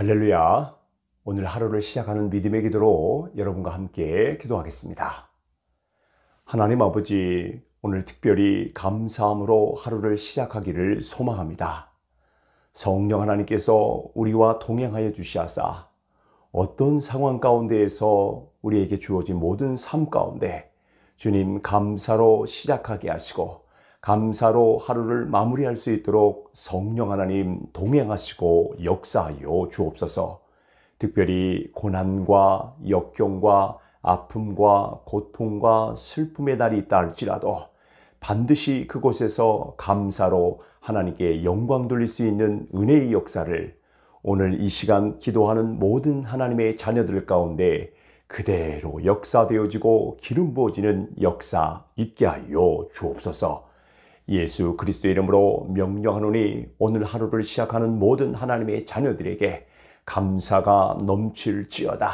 할렐루야. 오늘 하루를 시작하는 믿음의 기도로 여러분과 함께 기도하겠습니다. 하나님 아버지, 오늘 특별히 감사함으로 하루를 시작하기를 소망합니다. 성령 하나님께서 우리와 동행하여 주시하사 어떤 상황 가운데에서 우리에게 주어진 모든 삶 가운데 주님 감사로 시작하게 하시고 감사로 하루를 마무리할 수 있도록 성령 하나님 동행하시고 역사하여 주옵소서. 특별히 고난과 역경과 아픔과 고통과 슬픔의 날이 있다 할지라도 반드시 그곳에서 감사로 하나님께 영광 돌릴 수 있는 은혜의 역사를 오늘 이 시간 기도하는 모든 하나님의 자녀들 가운데 그대로 역사되어지고 기름 부어지는 역사 있게 하여 주옵소서. 예수 그리스도의 이름으로 명령하노니 오늘 하루를 시작하는 모든 하나님의 자녀들에게 감사가 넘칠지어다.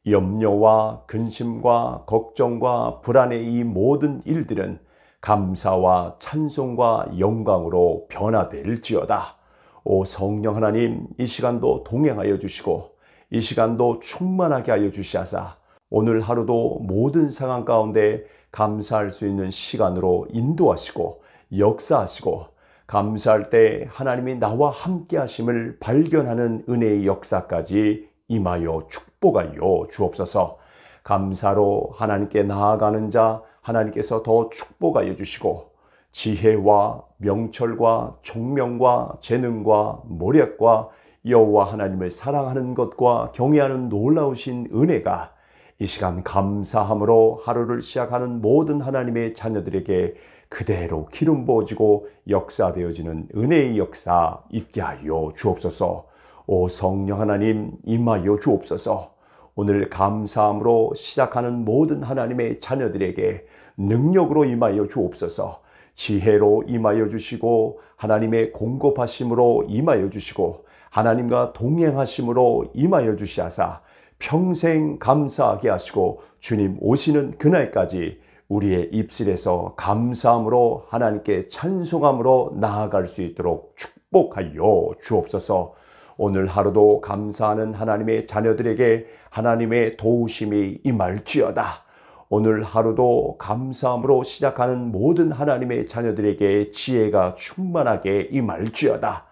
염려와 근심과 걱정과 불안의 이 모든 일들은 감사와 찬송과 영광으로 변화될지어다. 오 성령 하나님, 이 시간도 동행하여 주시고 이 시간도 충만하게 하여 주시하사 오늘 하루도 모든 상황 가운데 감사할 수 있는 시간으로 인도하시고 역사하시고 감사할 때 하나님이 나와 함께 하심을 발견하는 은혜의 역사까지 임하여 축복하여 주옵소서. 감사로 하나님께 나아가는 자 하나님께서 더 축복하여 주시고 지혜와 명철과 총명과 재능과 모략과 여호와 하나님을 사랑하는 것과 경외하는 놀라우신 은혜가 이 시간 감사함으로 하루를 시작하는 모든 하나님의 자녀들에게 그대로 기름 부어지고 역사되어지는 은혜의 역사 있게 하여 주옵소서. 오 성령 하나님 임하여 주옵소서. 오늘 감사함으로 시작하는 모든 하나님의 자녀들에게 능력으로 임하여 주옵소서. 지혜로 임하여 주시고 하나님의 공급하심으로 임하여 주시고 하나님과 동행하심으로 임하여 주시하사 평생 감사하게 하시고 주님 오시는 그날까지 우리의 입술에서 감사함으로 하나님께 찬송함으로 나아갈 수 있도록 축복하여 주옵소서. 오늘 하루도 감사하는 하나님의 자녀들에게 하나님의 도우심이 임할지어다. 오늘 하루도 감사함으로 시작하는 모든 하나님의 자녀들에게 지혜가 충만하게 임할지어다.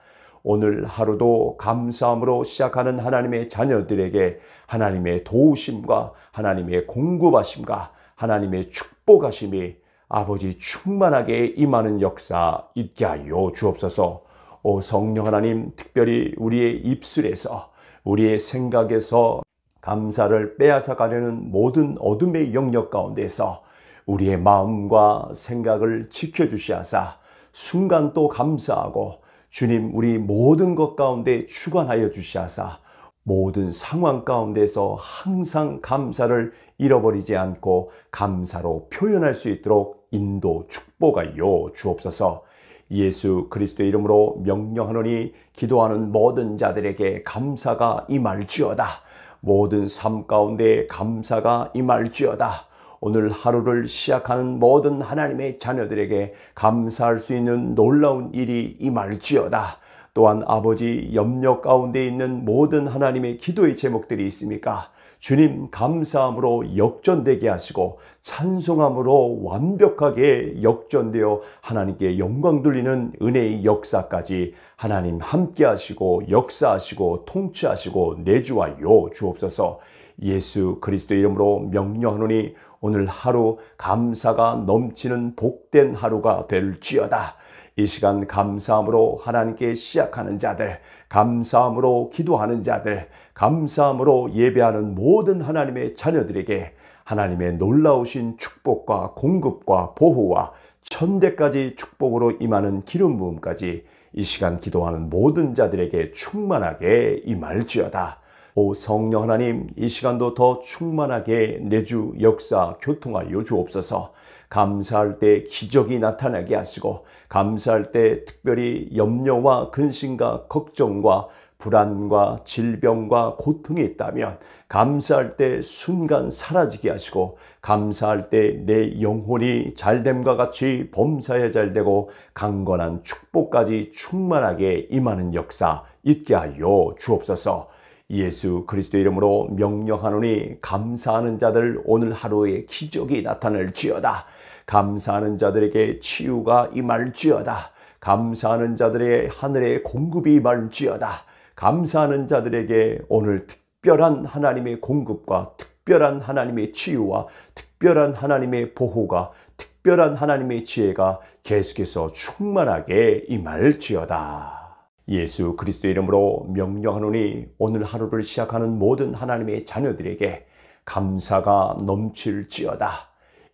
오늘 하루도 감사함으로 시작하는 하나님의 자녀들에게 하나님의 도우심과 하나님의 공급하심과 하나님의 축복하심이 아버지 충만하게 임하는 역사 있게 하여 주옵소서. 오 성령 하나님, 특별히 우리의 입술에서 우리의 생각에서 감사를 빼앗아 가려는 모든 어둠의 영역 가운데서 우리의 마음과 생각을 지켜주시하사 순간 또 감사하고 주님 우리 모든 것 가운데 주관하여 주시하사 모든 상황 가운데서 항상 감사를 잃어버리지 않고 감사로 표현할 수 있도록 인도 축복하여 주옵소서. 예수 그리스도의 이름으로 명령하노니 기도하는 모든 자들에게 감사가 임할지어다. 모든 삶 가운데 감사가 임할지어다. 오늘 하루를 시작하는 모든 하나님의 자녀들에게 감사할 수 있는 놀라운 일이 임할지어다. 또한 아버지 염려 가운데 있는 모든 하나님의 기도의 제목들이 있습니까? 주님 감사함으로 역전되게 하시고 찬송함으로 완벽하게 역전되어 하나님께 영광 돌리는 은혜의 역사까지 하나님 함께 하시고 역사하시고 통치하시고 내주하여 주옵소서. 예수 그리스도 이름으로 명령하노니 오늘 하루 감사가 넘치는 복된 하루가 될지어다. 이 시간 감사함으로 하나님께 시작하는 자들, 감사함으로 기도하는 자들, 감사함으로 예배하는 모든 하나님의 자녀들에게 하나님의 놀라우신 축복과 공급과 보호와 천대까지 축복으로 임하는 기름 부음까지 이 시간 기도하는 모든 자들에게 충만하게 임할지어다. 오 성령 하나님, 이 시간도 더 충만하게 내주 역사 교통하여 주옵소서. 감사할 때 기적이 나타나게 하시고 감사할 때 특별히 염려와 근심과 걱정과 불안과 질병과 고통이 있다면 감사할 때 순간 사라지게 하시고 감사할 때 내 영혼이 잘됨과 같이 범사에 잘되고 강건한 축복까지 충만하게 임하는 역사 있게 하여 주옵소서. 예수 그리스도 이름으로 명령하노니 감사하는 자들 오늘 하루에 기적이 나타날지어다. 감사하는 자들에게 치유가 임할지어다. 감사하는 자들의 하늘의 공급이 임할지어다. 감사하는 자들에게 오늘 특별한 하나님의 공급과 특별한 하나님의 치유와 특별한 하나님의 보호가 특별한 하나님의 지혜가 계속해서 충만하게 임할지어다. 예수 그리스도 이름으로 명령하노니 오늘 하루를 시작하는 모든 하나님의 자녀들에게 감사가 넘칠지어다.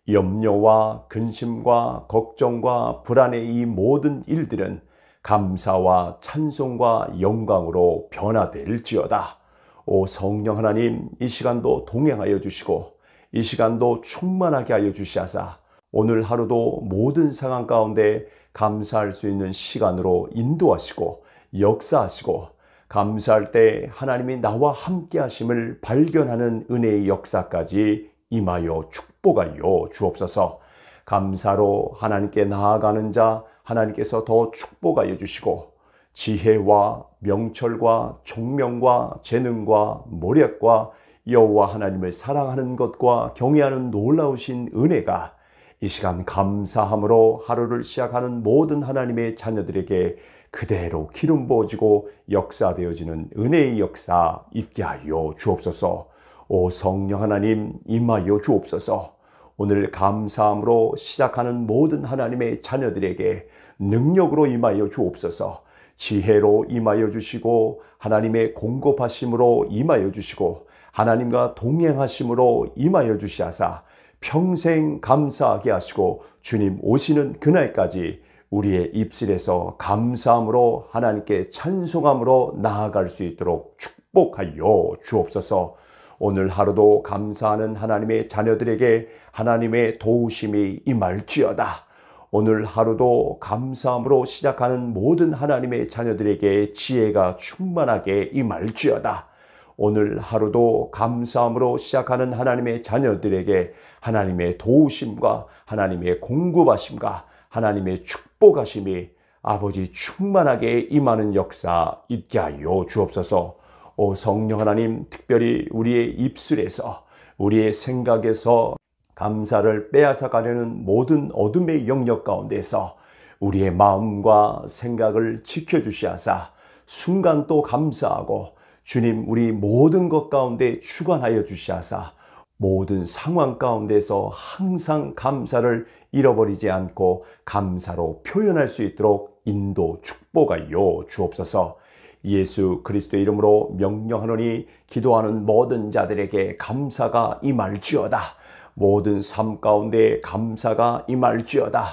염려와 근심과 걱정과 불안의 이 모든 일들은 감사와 찬송과 영광으로 변화될지어다. 오 성령 하나님, 이 시간도 동행하여 주시고 이 시간도 충만하게 하여 주시하사 오늘 하루도 모든 상황 가운데 감사할 수 있는 시간으로 인도하시고 역사하시고 감사할 때 하나님이 나와 함께 하심을 발견하는 은혜의 역사까지 임하여 축복하여 주옵소서. 감사로 하나님께 나아가는 자 하나님께서 더 축복하여 주시고 지혜와 명철과 총명과 재능과 모략과 여호와 하나님을 사랑하는 것과 경외하는 놀라우신 은혜가 이 시간 감사함으로 하루를 시작하는 모든 하나님의 자녀들에게 그대로 기름 부어지고 역사되어지는 은혜의 역사 있게 하여 주옵소서. 오 성령 하나님 임하여 주옵소서. 오늘 감사함으로 시작하는 모든 하나님의 자녀들에게 능력으로 임하여 주옵소서. 지혜로 임하여 주시고 하나님의 공급하심으로 임하여 주시고 하나님과 동행하심으로 임하여 주시하사 평생 감사하게 하시고 주님 오시는 그날까지 우리의 입술에서 감사함으로 하나님께 찬송함으로 나아갈 수 있도록 축복하여 주옵소서. 오늘 하루도 감사하는 하나님의 자녀들에게 하나님의 도우심이 임할지어다. 오늘 하루도 감사함으로 시작하는 모든 하나님의 자녀들에게 지혜가 충만하게 임할지어다. 오늘 하루도 감사함으로 시작하는 하나님의 자녀들에게 하나님의 도우심과 하나님의 공급하심과 하나님의 축복하심이 아버지 충만하게 임하는 역사 있게 하여 주옵소서. 오 성령 하나님, 특별히 우리의 입술에서 우리의 생각에서 감사를 빼앗아 가려는 모든 어둠의 영역 가운데서 우리의 마음과 생각을 지켜주시하사 순간 또 감사하고 주님 우리 모든 것 가운데 주관하여 주시하사 모든 상황 가운데서 항상 감사를 잃어버리지 않고 감사로 표현할 수 있도록 인도 축복하여 주옵소서. 예수 그리스도의 이름으로 명령하노니 기도하는 모든 자들에게 감사가 임할지어다. 모든 삶 가운데 감사가 임할지어다.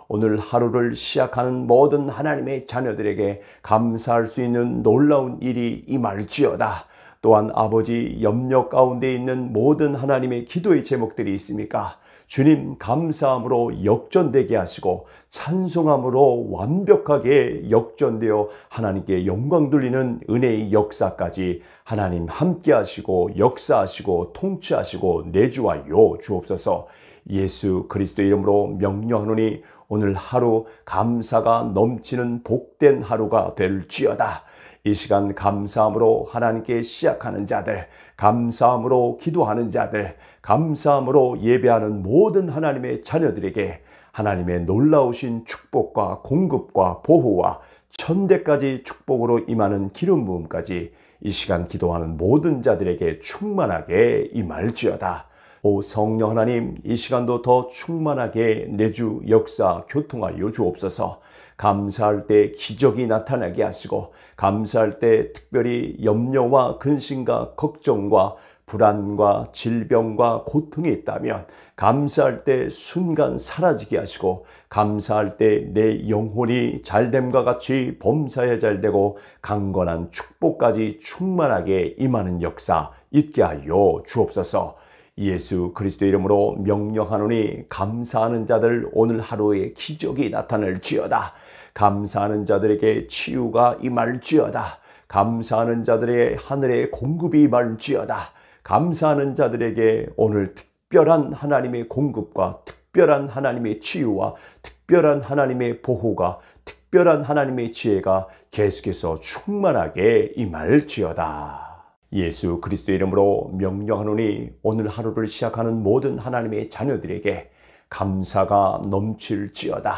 오늘 하루를 시작하는 모든 하나님의 자녀들에게 감사할 수 있는 놀라운 일이 임할지어다. 또한 아버지 염려 가운데 있는 모든 하나님의 기도의 제목들이 있습니까? 주님 감사함으로 역전되게 하시고 찬송함으로 완벽하게 역전되어 하나님께 영광 돌리는 은혜의 역사까지 하나님 함께 하시고 역사하시고 통치하시고 내주하여 주옵소서. 예수 그리스도 이름으로 명령하노니 오늘 하루 감사가 넘치는 복된 하루가 될지어다. 이 시간 감사함으로 하나님께 시작하는 자들, 감사함으로 기도하는 자들, 감사함으로 예배하는 모든 하나님의 자녀들에게 하나님의 놀라우신 축복과 공급과 보호와 천대까지 축복으로 임하는 기름 부음까지 이 시간 기도하는 모든 자들에게 충만하게 임할지어다. 오 성령 하나님, 이 시간도 더 충만하게 내주 역사 교통하여 주옵소서. 감사할 때 기적이 나타나게 하시고 감사할 때 특별히 염려와 근심과 걱정과 불안과 질병과 고통이 있다면 감사할 때 순간 사라지게 하시고 감사할 때 내 영혼이 잘됨과 같이 범사에 잘되고 강건한 축복까지 충만하게 임하는 역사 있게 하여 주옵소서. 예수 그리스도 이름으로 명령하노니 감사하는 자들 오늘 하루에 기적이 나타날지어다. 감사하는 자들에게 치유가 임할지어다. 감사하는 자들의 하늘의 공급이 임할지어다. 감사하는 자들에게 오늘 특별한 하나님의 공급과 특별한 하나님의 치유와 특별한 하나님의 보호가 특별한 하나님의 지혜가 계속해서 충만하게 임할지어다. 예수 그리스도의 이름으로 명령하노니 오늘 하루를 시작하는 모든 하나님의 자녀들에게 감사가 넘칠지어다.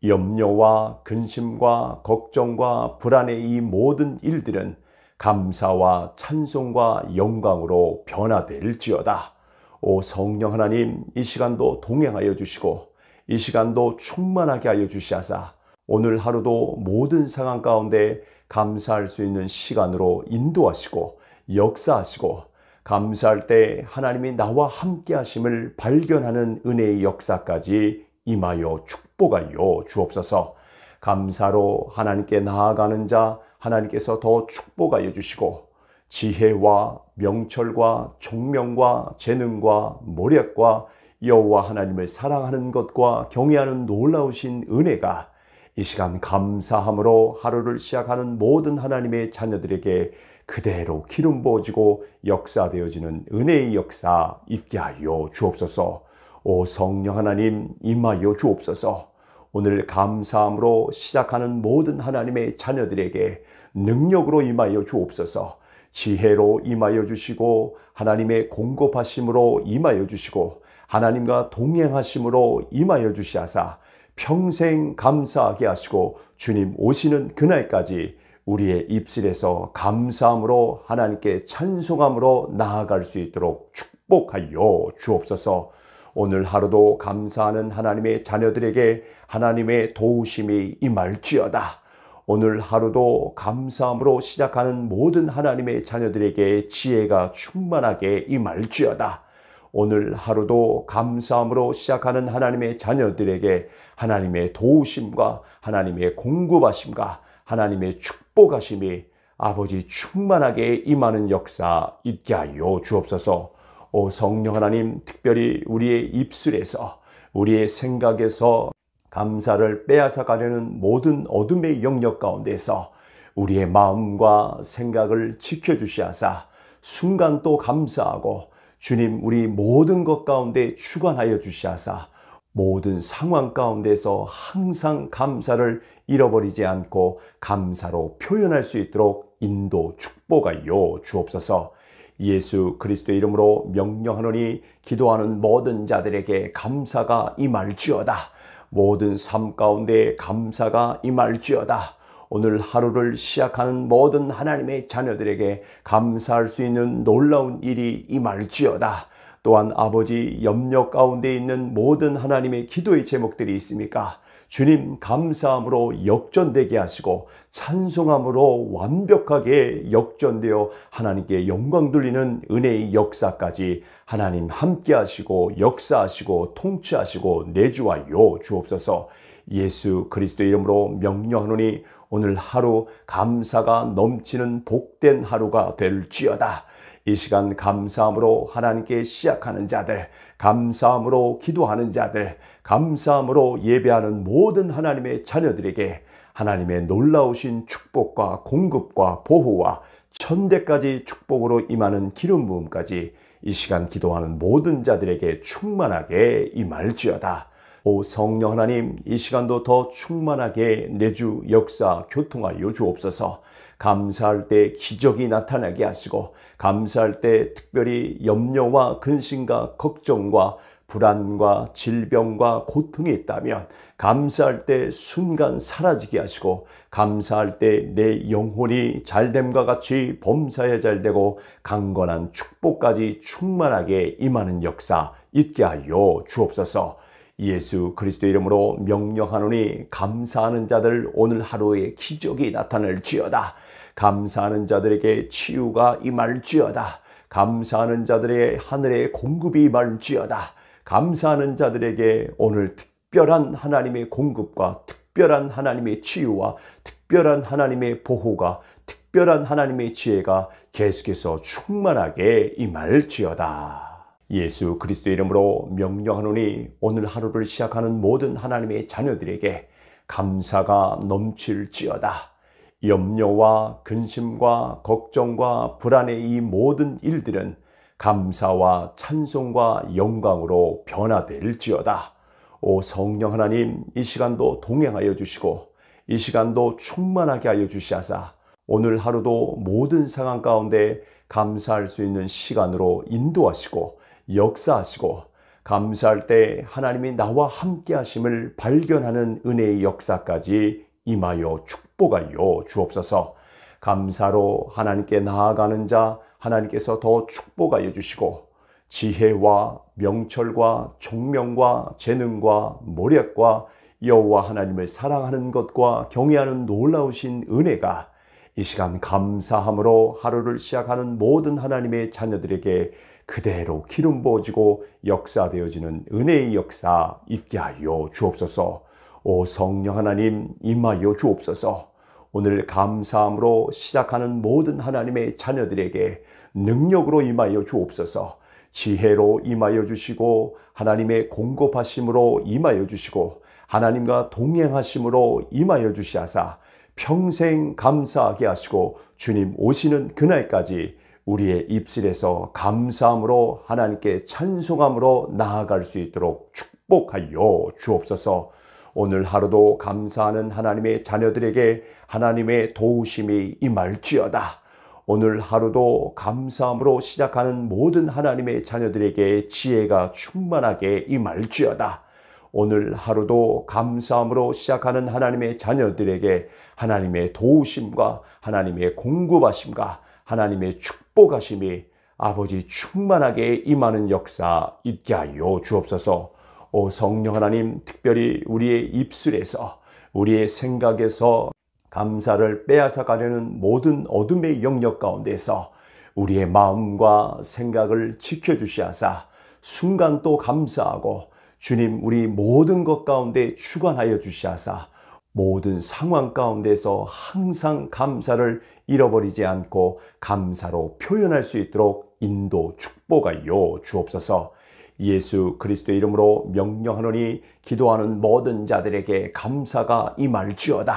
염려와 근심과 걱정과 불안의 이 모든 일들은 감사와 찬송과 영광으로 변화될지어다. 오 성령 하나님, 이 시간도 동행하여 주시고 이 시간도 충만하게 하여 주시하사 오늘 하루도 모든 상황 가운데 감사할 수 있는 시간으로 인도하시고 역사하시고 감사할 때 하나님이 나와 함께 하심을 발견하는 은혜의 역사까지 임하여 축복하여 주옵소서. 감사로 하나님께 나아가는 자 하나님께서 더 축복하여 주시고 지혜와 명철과 총명과 재능과 모략과 여호와 하나님을 사랑하는 것과 경외하는 놀라우신 은혜가 이 시간 감사함으로 하루를 시작하는 모든 하나님의 자녀들에게 그대로 기름 부어지고 역사되어지는 은혜의 역사 있게 하여 주옵소서. 오 성령 하나님 임하여 주옵소서. 오늘 감사함으로 시작하는 모든 하나님의 자녀들에게 능력으로 임하여 주옵소서. 지혜로 임하여 주시고 하나님의 공급하심으로 임하여 주시고 하나님과 동행하심으로 임하여 주시하사 평생 감사하게 하시고 주님 오시는 그날까지 우리의 입술에서 감사함으로 하나님께 찬송함으로 나아갈 수 있도록 축복하여 주옵소서. 오늘 하루도 감사하는 하나님의 자녀들에게 하나님의 도우심이 임할지어다. 오늘 하루도 감사함으로 시작하는 모든 하나님의 자녀들에게 지혜가 충만하게 임할지어다. 오늘 하루도 감사함으로 시작하는 하나님의 자녀들에게 하나님의 도우심과 하나님의 공급하심과 하나님의 축복하심이 아버지 충만하게 임하는 역사 있게 하여 주옵소서. 오 성령 하나님, 특별히 우리의 입술에서 우리의 생각에서 감사를 빼앗아 가려는 모든 어둠의 영역 가운데서 우리의 마음과 생각을 지켜주시하사 순간 또 감사하고 주님 우리 모든 것 가운데 주관하여 주시하사 모든 상황 가운데서 항상 감사를 잃어버리지 않고 감사로 표현할 수 있도록 인도 축복하여 주옵소서. 예수 그리스도의 이름으로 명령하노니 기도하는 모든 자들에게 감사가 임할지어다. 모든 삶 가운데 감사가 임할지어다. 오늘 하루를 시작하는 모든 하나님의 자녀들에게 감사할 수 있는 놀라운 일이 임할지어다. 또한 아버지 염려 가운데 있는 모든 하나님의 기도의 제목들이 있습니까? 주님 감사함으로 역전되게 하시고 찬송함으로 완벽하게 역전되어 하나님께 영광 돌리는 은혜의 역사까지 하나님 함께 하시고 역사하시고 통치하시고 내주하여 주옵소서. 예수 그리스도 이름으로 명령하노니 오늘 하루 감사가 넘치는 복된 하루가 될지어다. 이 시간 감사함으로 하나님께 시작하는 자들, 감사함으로 기도하는 자들, 감사함으로 예배하는 모든 하나님의 자녀들에게 하나님의 놀라우신 축복과 공급과 보호와 천대까지 축복으로 임하는 기름 부음까지 이 시간 기도하는 모든 자들에게 충만하게 임할지어다. 오 성령 하나님, 이 시간도 더 충만하게 내주 역사 교통하여 주옵소서. 감사할 때 기적이 나타나게 하시고 감사할 때 특별히 염려와 근심과 걱정과 불안과 질병과 고통이 있다면 감사할 때 순간 사라지게 하시고 감사할 때 내 영혼이 잘됨과 같이 범사에 잘되고 강건한 축복까지 충만하게 임하는 역사 있게 하여 주옵소서. 예수 그리스도 이름으로 명령하노니 감사하는 자들 오늘 하루에 기적이 나타날지어다. 감사하는 자들에게 치유가 임할지어다. 감사하는 자들의 하늘의 공급이 임할지어다. 감사하는 자들에게 오늘 특별한 하나님의 공급과 특별한 하나님의 치유와 특별한 하나님의 보호가 특별한 하나님의 지혜가 계속해서 충만하게 임할지어다. 예수 그리스도 이름으로 명령하노니 오늘 하루를 시작하는 모든 하나님의 자녀들에게 감사가 넘칠지어다. 염려와 근심과 걱정과 불안의 이 모든 일들은 감사와 찬송과 영광으로 변화될지어다. 오 성령 하나님, 이 시간도 동행하여 주시고 이 시간도 충만하게 하여 주시하사 오늘 하루도 모든 상황 가운데 감사할 수 있는 시간으로 인도하시고 역사하시고, 감사할 때 하나님이 나와 함께 하심을 발견하는 은혜의 역사까지 임하여 축복하여 주옵소서. 감사로 하나님께 나아가는 자 하나님께서 더 축복하여 주시고, 지혜와 명철과 총명과 재능과 모략과 여호와 하나님을 사랑하는 것과 경외하는 놀라우신 은혜가 이 시간 감사함으로 하루를 시작하는 모든 하나님의 자녀들에게 그대로 기름 부어지고 역사되어지는 은혜의 역사 있게 하여 주옵소서. 오 성령 하나님 임하여 주옵소서. 오늘 감사함으로 시작하는 모든 하나님의 자녀들에게 능력으로 임하여 주옵소서. 지혜로 임하여 주시고, 하나님의 공급하심으로 임하여 주시고, 하나님과 동행하심으로 임하여 주시하사 평생 감사하게 하시고, 주님 오시는 그날까지 우리의 입술에서 감사함으로 하나님께 찬송함으로 나아갈 수 있도록 축복하여 주옵소서. 오늘 하루도 감사하는 하나님의 자녀들에게 하나님의 도우심이 임할지어다. 오늘 하루도 감사함으로 시작하는 모든 하나님의 자녀들에게 지혜가 충만하게 임할지어다. 오늘 하루도 감사함으로 시작하는 하나님의 자녀들에게 하나님의 도우심과 하나님의 공급하심과 하나님의 축복하심이 아버지 충만하게 임하는 역사 있게 하여 주옵소서. 오 성령 하나님, 특별히 우리의 입술에서, 우리의 생각에서 감사를 빼앗아 가려는 모든 어둠의 영역 가운데서 우리의 마음과 생각을 지켜주시하사 순간 또 감사하고, 주님 우리 모든 것 가운데 주관하여 주시하사 모든 상황 가운데서 항상 감사를 잃어버리지 않고 감사로 표현할 수 있도록 인도 축복하여 주옵소서. 예수 그리스도의 이름으로 명령하노니 기도하는 모든 자들에게 감사가 임할지어다.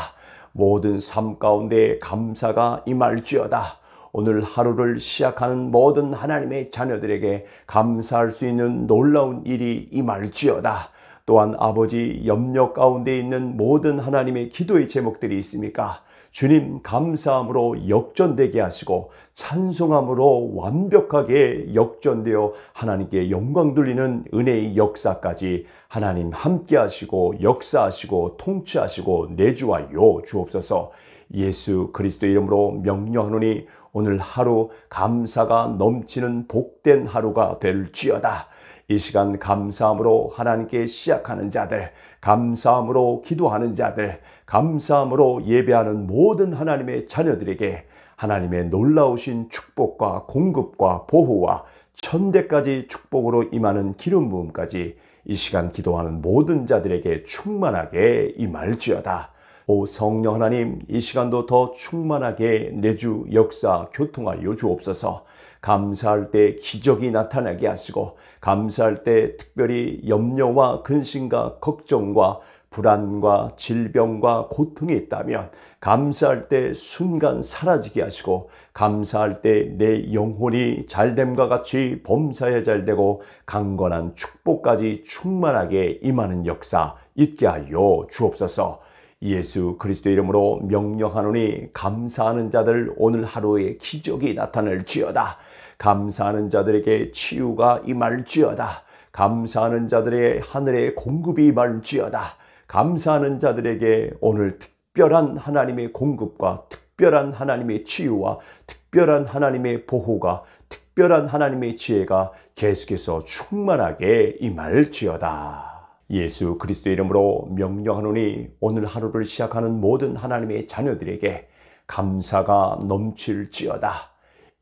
모든 삶 가운데 감사가 임할지어다. 오늘 하루를 시작하는 모든 하나님의 자녀들에게 감사할 수 있는 놀라운 일이 임할지어다. 또한 아버지 염려 가운데 있는 모든 하나님의 기도의 제목들이 있습니까? 주님 감사함으로 역전되게 하시고 찬송함으로 완벽하게 역전되어 하나님께 영광 돌리는 은혜의 역사까지 하나님 함께 하시고 역사하시고 통치하시고 내주하여 주옵소서. 예수 그리스도 이름으로 명령하노니 오늘 하루 감사가 넘치는 복된 하루가 될지어다. 이 시간 감사함으로 하나님께 시작하는 자들, 감사함으로 기도하는 자들, 감사함으로 예배하는 모든 하나님의 자녀들에게 하나님의 놀라우신 축복과 공급과 보호와 천대까지 축복으로 임하는 기름 부음까지 이 시간 기도하는 모든 자들에게 충만하게 임할지어다. 오 성령 하나님, 이 시간도 더 충만하게 내주 역사 교통하여 주옵소서. 감사할 때 기적이 나타나게 하시고, 감사할 때 특별히 염려와 근심과 걱정과 불안과 질병과 고통이 있다면 감사할 때 순간 사라지게 하시고, 감사할 때 내 영혼이 잘됨과 같이 범사에 잘되고 강건한 축복까지 충만하게 임하는 역사 있게 하여 주옵소서. 예수 그리스도 이름으로 명령하노니 감사하는 자들 오늘 하루에 기적이 나타날지어다. 감사하는 자들에게 치유가 임할지어다. 감사하는 자들의 하늘의 공급이 임할지어다. 감사하는 자들에게 오늘 특별한 하나님의 공급과 특별한 하나님의 치유와 특별한 하나님의 보호가, 특별한 하나님의 지혜가 계속해서 충만하게 임할지어다. 예수 그리스도 이름으로 명령하노니 오늘 하루를 시작하는 모든 하나님의 자녀들에게 감사가 넘칠지어다.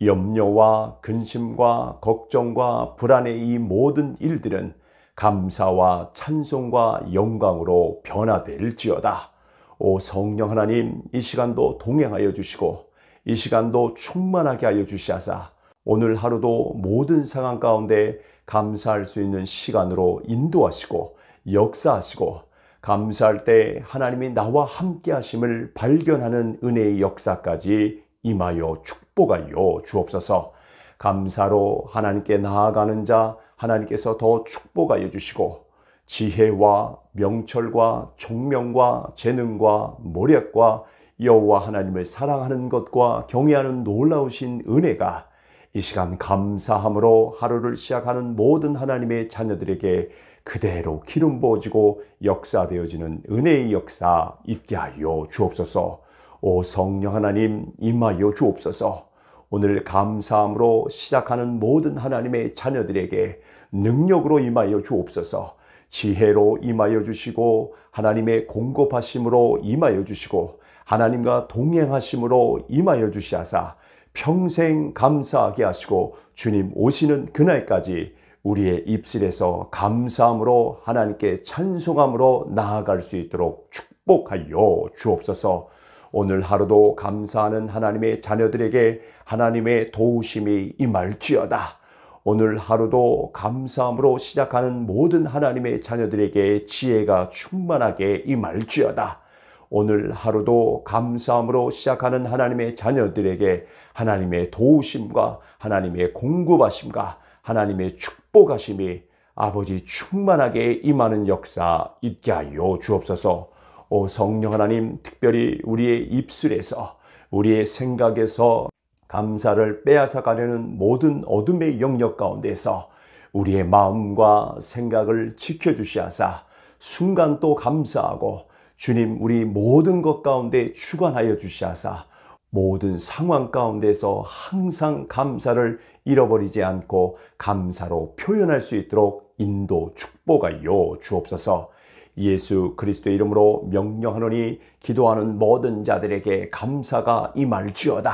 염려와 근심과 걱정과 불안의 이 모든 일들은 감사와 찬송과 영광으로 변화될지어다. 오 성령 하나님, 이 시간도 동행하여 주시고 이 시간도 충만하게 하여 주시하사 오늘 하루도 모든 상황 가운데 감사할 수 있는 시간으로 인도하시고 역사하시고, 감사할 때 하나님이 나와 함께 하심을 발견하는 은혜의 역사까지 임하여 축복하여 주옵소서. 감사로 하나님께 나아가는 자 하나님께서 더 축복하여 주시고, 지혜와 명철과 총명과 재능과 모략과 여호와 하나님을 사랑하는 것과 경외하는 놀라우신 은혜가 이 시간 감사함으로 하루를 시작하는 모든 하나님의 자녀들에게 그대로 기름 부어지고 역사되어지는 은혜의 역사 있게 하여 주옵소서. 오 성령 하나님 임하여 주옵소서. 오늘 감사함으로 시작하는 모든 하나님의 자녀들에게 능력으로 임하여 주옵소서. 지혜로 임하여 주시고 하나님의 공급하심으로 임하여 주시고 하나님과 동행하심으로 임하여 주시하사 평생 감사하게 하시고 주님 오시는 그날까지 우리의 입술에서 감사함으로 하나님께 찬송함으로 나아갈 수 있도록 축복하여 주옵소서. 오늘 하루도 감사하는 하나님의 자녀들에게 하나님의 도우심이 임할지어다. 오늘 하루도 감사함으로 시작하는 모든 하나님의 자녀들에게 지혜가 충만하게 임할지어다. 오늘 하루도 감사함으로 시작하는 하나님의 자녀들에게 하나님의 도우심과 하나님의 공급하심과 하나님의 축복하심이 아버지 충만하게 임하는 역사 있게 하여 주옵소서. 오 성령 하나님, 특별히 우리의 입술에서 우리의 생각에서 감사를 빼앗아 가려는 모든 어둠의 영역 가운데서 우리의 마음과 생각을 지켜주시하사 순간 또 감사하고 주님 우리 모든 것 가운데 주관하여 주시하사 모든 상황 가운데서 항상 감사를 잃어버리지 않고 감사로 표현할 수 있도록 인도 축복하여 주옵소서. 예수 그리스도의 이름으로 명령하노니 기도하는 모든 자들에게 감사가 임할지어다.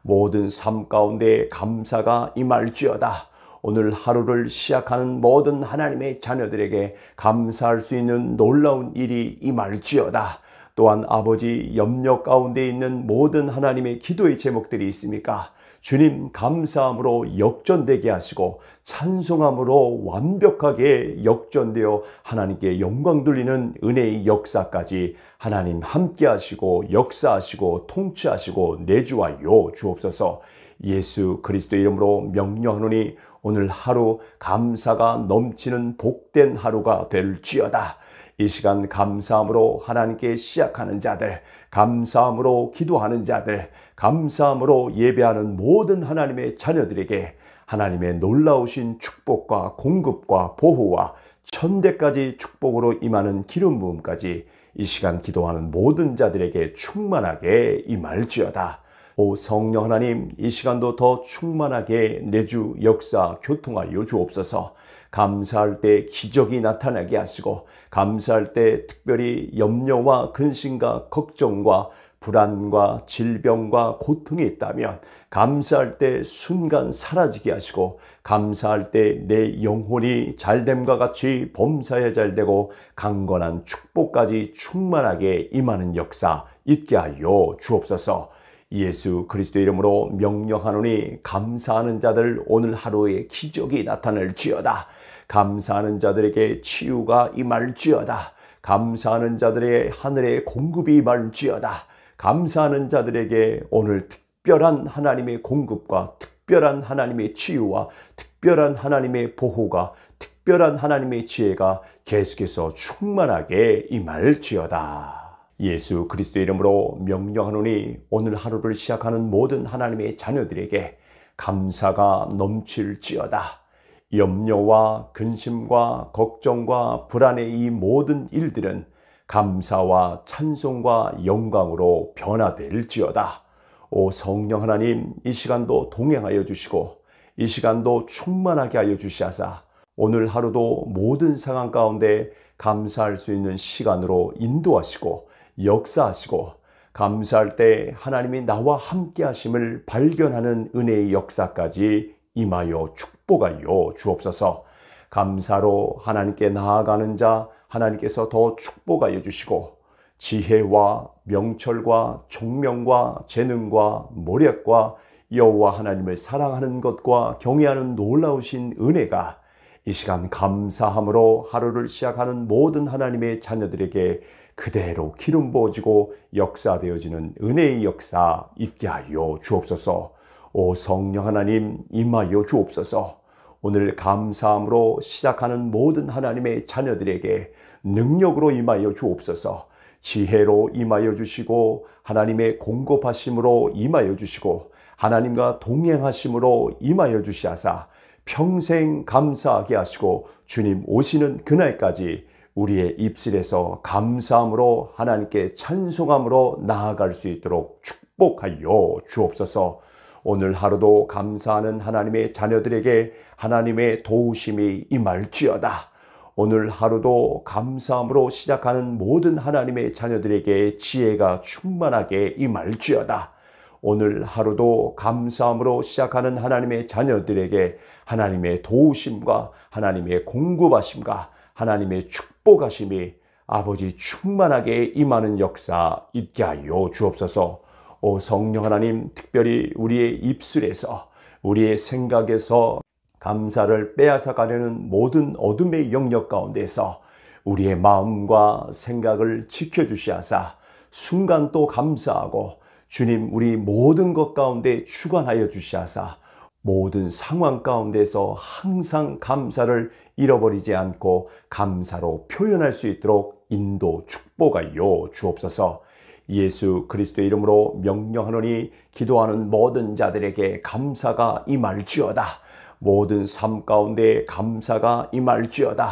모든 삶 가운데 감사가 임할지어다. 오늘 하루를 시작하는 모든 하나님의 자녀들에게 감사할 수 있는 놀라운 일이 임할지어다. 또한 아버지 염려 가운데 있는 모든 하나님의 기도의 제목들이 있습니까? 주님 감사함으로 역전되게 하시고 찬송함으로 완벽하게 역전되어 하나님께 영광 돌리는 은혜의 역사까지 하나님 함께 하시고 역사하시고 통치하시고 내주하여 주옵소서. 예수 그리스도의 이름으로 명령하노니 오늘 하루 감사가 넘치는 복된 하루가 될지어다. 이 시간 감사함으로 하나님께 시작하는 자들, 감사함으로 기도하는 자들, 감사함으로 예배하는 모든 하나님의 자녀들에게 하나님의 놀라우신 축복과 공급과 보호와 천대까지 축복으로 임하는 기름 부음까지 이 시간 기도하는 모든 자들에게 충만하게 임할지어다. 오 성령 하나님, 이 시간도 더 충만하게 내주 역사 교통하여 주옵소서. 감사할 때 기적이 나타나게 하시고 감사할 때 특별히 염려와 근심과 걱정과 불안과 질병과 고통이 있다면 감사할 때 순간 사라지게 하시고 감사할 때 내 영혼이 잘됨과 같이 범사에 잘되고 강건한 축복까지 충만하게 임하는 역사 있게 하여 주옵소서. 예수 그리스도의 이름으로 명령하노니 감사하는 자들 오늘 하루에 기적이 나타날지어다. 감사하는 자들에게 치유가 임할지어다. 감사하는 자들의 하늘의 공급이 임할지어다. 감사하는 자들에게 오늘 특별한 하나님의 공급과 특별한 하나님의 치유와 특별한 하나님의 보호가 특별한 하나님의 지혜가 계속해서 충만하게 임할지어다. 예수 그리스도의 이름으로 명령하노니 오늘 하루를 시작하는 모든 하나님의 자녀들에게 감사가 넘칠지어다. 염려와 근심과 걱정과 불안의 이 모든 일들은 감사와 찬송과 영광으로 변화될지어다. 오 성령 하나님, 이 시간도 동행하여 주시고 이 시간도 충만하게 하여 주시하사 오늘 하루도 모든 상황 가운데 감사할 수 있는 시간으로 인도하시고 역사하시고 감사할 때 하나님이 나와 함께 하심을 발견하는 은혜의 역사까지 임하여 축복하여 주옵소서. 감사로 하나님께 나아가는 자 하나님께서 더 축복하여 주시고 지혜와 명철과 총명과 재능과 모략과 여호와 하나님을 사랑하는 것과 경외하는 놀라우신 은혜가 이 시간 감사함으로 하루를 시작하는 모든 하나님의 자녀들에게 그대로 기름 부어지고 역사되어지는 은혜의 역사 있게 하여 주옵소서. 오 성령 하나님 임하여 주옵소서. 오늘 감사함으로 시작하는 모든 하나님의 자녀들에게 능력으로 임하여 주옵소서. 지혜로 임하여 주시고 하나님의 공급하심으로 임하여 주시고 하나님과 동행하심으로 임하여 주시하사 평생 감사하게 하시고 주님 오시는 그날까지 우리의 입술에서 감사함으로 하나님께 찬송함으로 나아갈 수 있도록 축복하여 주옵소서. 오늘 하루도 감사하는 하나님의 자녀들에게 하나님의 도우심이 임할지어다. 오늘 하루도 감사함으로 시작하는 모든 하나님의 자녀들에게 지혜가 충만하게 임할지어다. 오늘 하루도 감사함으로 시작하는 하나님의 자녀들에게 하나님의 도우심과 하나님의 공급하심과 하나님의 축복하심이 아버지 충만하게 임하는 역사 있게 하여 주옵소서. 오 성령 하나님, 특별히 우리의 입술에서 우리의 생각에서 감사를 빼앗아 가려는 모든 어둠의 영역 가운데서 우리의 마음과 생각을 지켜주시하사 순간 또 감사하고 주님 우리 모든 것 가운데 주관하여 주시하사 모든 상황 가운데서 항상 감사를 잃어버리지 않고 감사로 표현할 수 있도록 인도 축복하여 주옵소서. 예수 그리스도의 이름으로 명령하노니 기도하는 모든 자들에게 감사가 임할지어다. 모든 삶 가운데 감사가 임할지어다.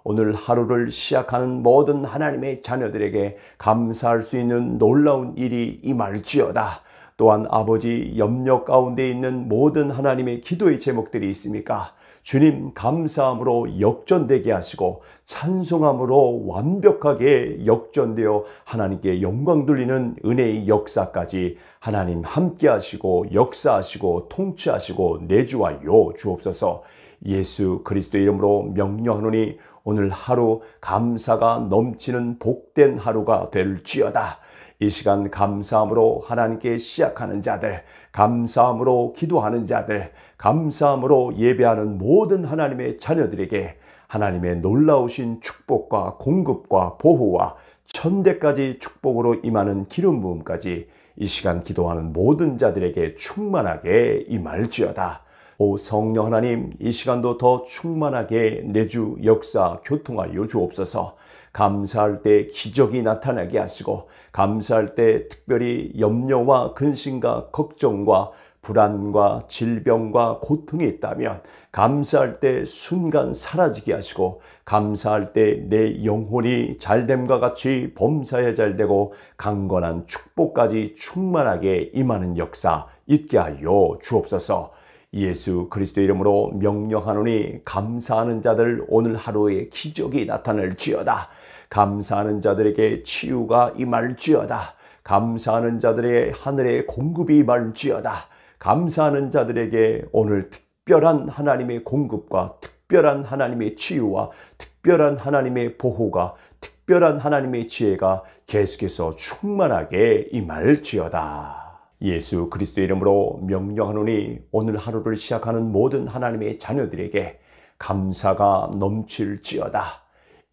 오늘 하루를 시작하는 모든 하나님의 자녀들에게 감사할 수 있는 놀라운 일이 임할지어다. 또한 아버지 염려 가운데 있는 모든 하나님의 기도의 제목들이 있습니까? 주님 감사함으로 역전되게 하시고 찬송함으로 완벽하게 역전되어 하나님께 영광 돌리는 은혜의 역사까지 하나님 함께 하시고 역사하시고 통치하시고 내주하여 주옵소서. 예수 그리스도의 이름으로 명령하노니 오늘 하루 감사가 넘치는 복된 하루가 될지어다. 이 시간 감사함으로 하나님께 시작하는 자들, 감사함으로 기도하는 자들, 감사함으로 예배하는 모든 하나님의 자녀들에게 하나님의 놀라우신 축복과 공급과 보호와 천대까지 축복으로 임하는 기름 부음까지 이 시간 기도하는 모든 자들에게 충만하게 임할지어다. 오 성령 하나님, 이 시간도 더 충만하게 내주 역사 교통하여 주옵소서. 감사할 때 기적이 나타나게 하시고 감사할 때 특별히 염려와 근심과 걱정과 불안과 질병과 고통이 있다면 감사할 때 순간 사라지게 하시고 감사할 때 내 영혼이 잘됨과 같이 범사에 잘되고 강건한 축복까지 충만하게 임하는 역사 있게 하여 주옵소서. 예수 그리스도 이름으로 명령하노니 감사하는 자들 오늘 하루에 기적이 나타날지어다. 감사하는 자들에게 치유가 임할지어다. 감사하는 자들의 하늘의 공급이 임할지어다. 감사하는 자들에게 오늘 특별한 하나님의 공급과 특별한 하나님의 치유와 특별한 하나님의 보호가 특별한 하나님의 지혜가 계속해서 충만하게 임할지어다. 예수 그리스도 이름으로 명령하노니 오늘 하루를 시작하는 모든 하나님의 자녀들에게 감사가 넘칠지어다.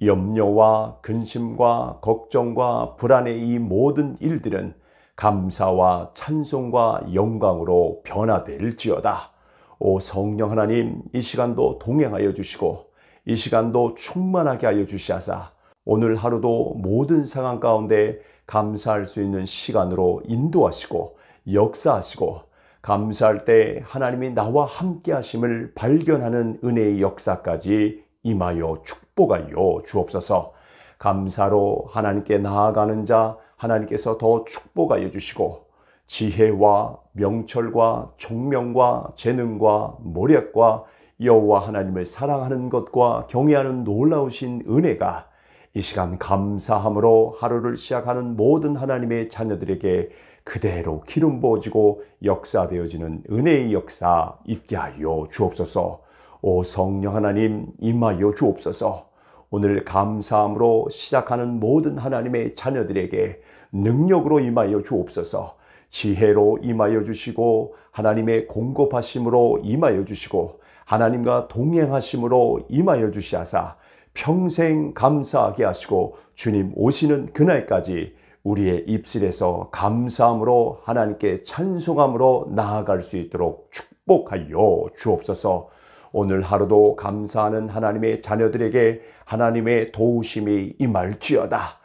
염려와 근심과 걱정과 불안의 이 모든 일들은 감사와 찬송과 영광으로 변화될지어다. 오 성령 하나님, 이 시간도 동행하여 주시고 이 시간도 충만하게 하여 주시하사 오늘 하루도 모든 상황 가운데 감사할 수 있는 시간으로 인도하시고 역사하시고 감사할 때 하나님이 나와 함께 하심을 발견하는 은혜의 역사까지 임하여 축복하여 주옵소서. 감사로 하나님께 나아가는 자 하나님께서 더 축복하여 주시고 지혜와 명철과 총명과 재능과 모략과 여호와 하나님을 사랑하는 것과 경외하는 놀라우신 은혜가 이 시간 감사함으로 하루를 시작하는 모든 하나님의 자녀들에게 그대로 기름 부어지고 역사되어지는 은혜의 역사 있게 하여 주옵소서. 오 성령 하나님 임하여 주옵소서. 오늘 감사함으로 시작하는 모든 하나님의 자녀들에게 능력으로 임하여 주옵소서. 지혜로 임하여 주시고 하나님의 공급하심으로 임하여 주시고 하나님과 동행하심으로 임하여 주시하사 평생 감사하게 하시고 주님 오시는 그날까지 우리의 입술에서 감사함으로 하나님께 찬송함으로 나아갈 수 있도록 축복하여 주옵소서. 오늘 하루도 감사하는 하나님의 자녀들에게 하나님의 도우심이 임할지어다.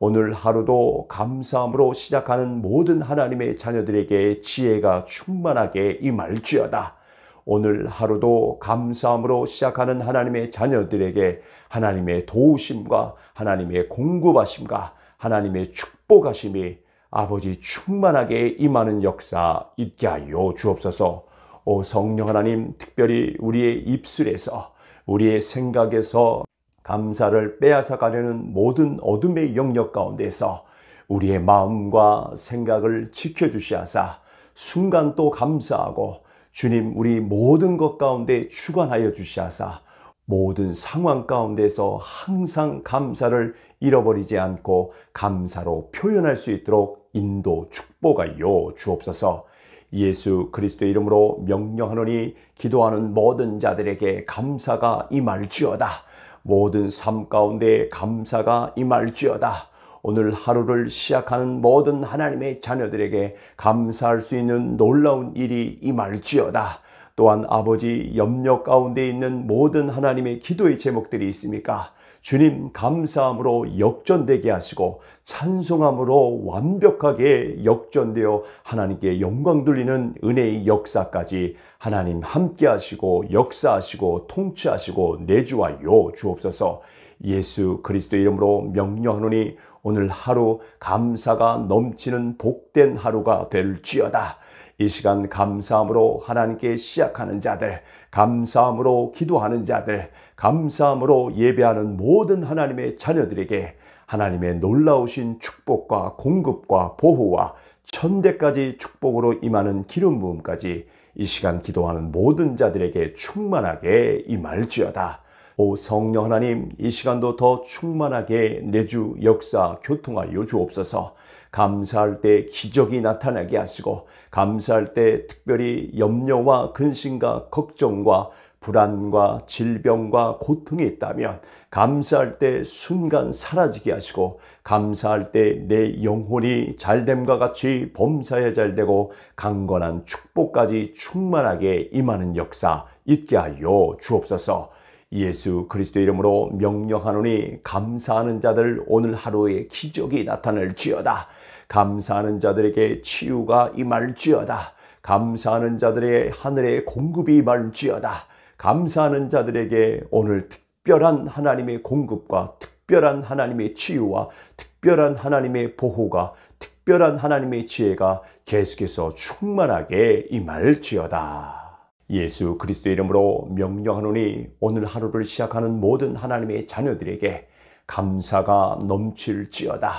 오늘 하루도 감사함으로 시작하는 모든 하나님의 자녀들에게 지혜가 충만하게 임할지어다. 오늘 하루도 감사함으로 시작하는 하나님의 자녀들에게 하나님의 도우심과 하나님의 공급하심과 하나님의 축복하심이 아버지 충만하게 임하는 역사 있게 하여 주옵소서. 오 성령 하나님, 특별히 우리의 입술에서 우리의 생각에서 감사를 빼앗아 가려는 모든 어둠의 영역 가운데서 우리의 마음과 생각을 지켜주시하사 순간 또 감사하고 주님 우리 모든 것 가운데 주관하여 주시하사 모든 상황 가운데서 항상 감사를 잃어버리지 않고 감사로 표현할 수 있도록 인도 축복하여 주옵소서. 예수 그리스도의 이름으로 명령하노니 기도하는 모든 자들에게 감사가 임할지어다. 모든 삶 가운데 감사가 임할지어다. 오늘 하루를 시작하는 모든 하나님의 자녀들에게 감사할 수 있는 놀라운 일이 임할지어다. 또한 아버지 염려 가운데 있는 모든 하나님의 기도의 제목들이 있습니까? 주님 감사함으로 역전되게 하시고 찬송함으로 완벽하게 역전되어 하나님께 영광 돌리는 은혜의 역사까지 하나님 함께 하시고 역사하시고 통치하시고 내주하여 주옵소서. 예수 그리스도 이름으로 명령하노니 오늘 하루 감사가 넘치는 복된 하루가 될지어다. 이 시간 감사함으로 하나님께 시작하는 자들, 감사함으로 기도하는 자들, 감사함으로 예배하는 모든 하나님의 자녀들에게 하나님의 놀라우신 축복과 공급과 보호와 천대까지 축복으로 임하는 기름 부음까지 이 시간 기도하는 모든 자들에게 충만하게 임할지어다. 오 성령 하나님, 이 시간도 더 충만하게 내주 역사 교통하여 주옵소서. 감사할 때 기적이 나타나게 하시고 감사할 때 특별히 염려와 근심과 걱정과 불안과 질병과 고통이 있다면 감사할 때 순간 사라지게 하시고 감사할 때 내 영혼이 잘됨과 같이 범사에 잘되고 강건한 축복까지 충만하게 임하는 역사 있게 하여 주옵소서. 예수 그리스도 이름으로 명령하노니 감사하는 자들 오늘 하루에 기적이 나타날지어다. 감사하는 자들에게 치유가 임할지어다. 감사하는 자들의 하늘의 공급이 임할지어다. 감사하는 자들에게 오늘 특별한 하나님의 공급과 특별한 하나님의 치유와 특별한 하나님의 보호가 특별한 하나님의 지혜가 계속해서 충만하게 임할지어다. 예수 그리스도 이름으로 명령하노니 오늘 하루를 시작하는 모든 하나님의 자녀들에게 감사가 넘칠지어다.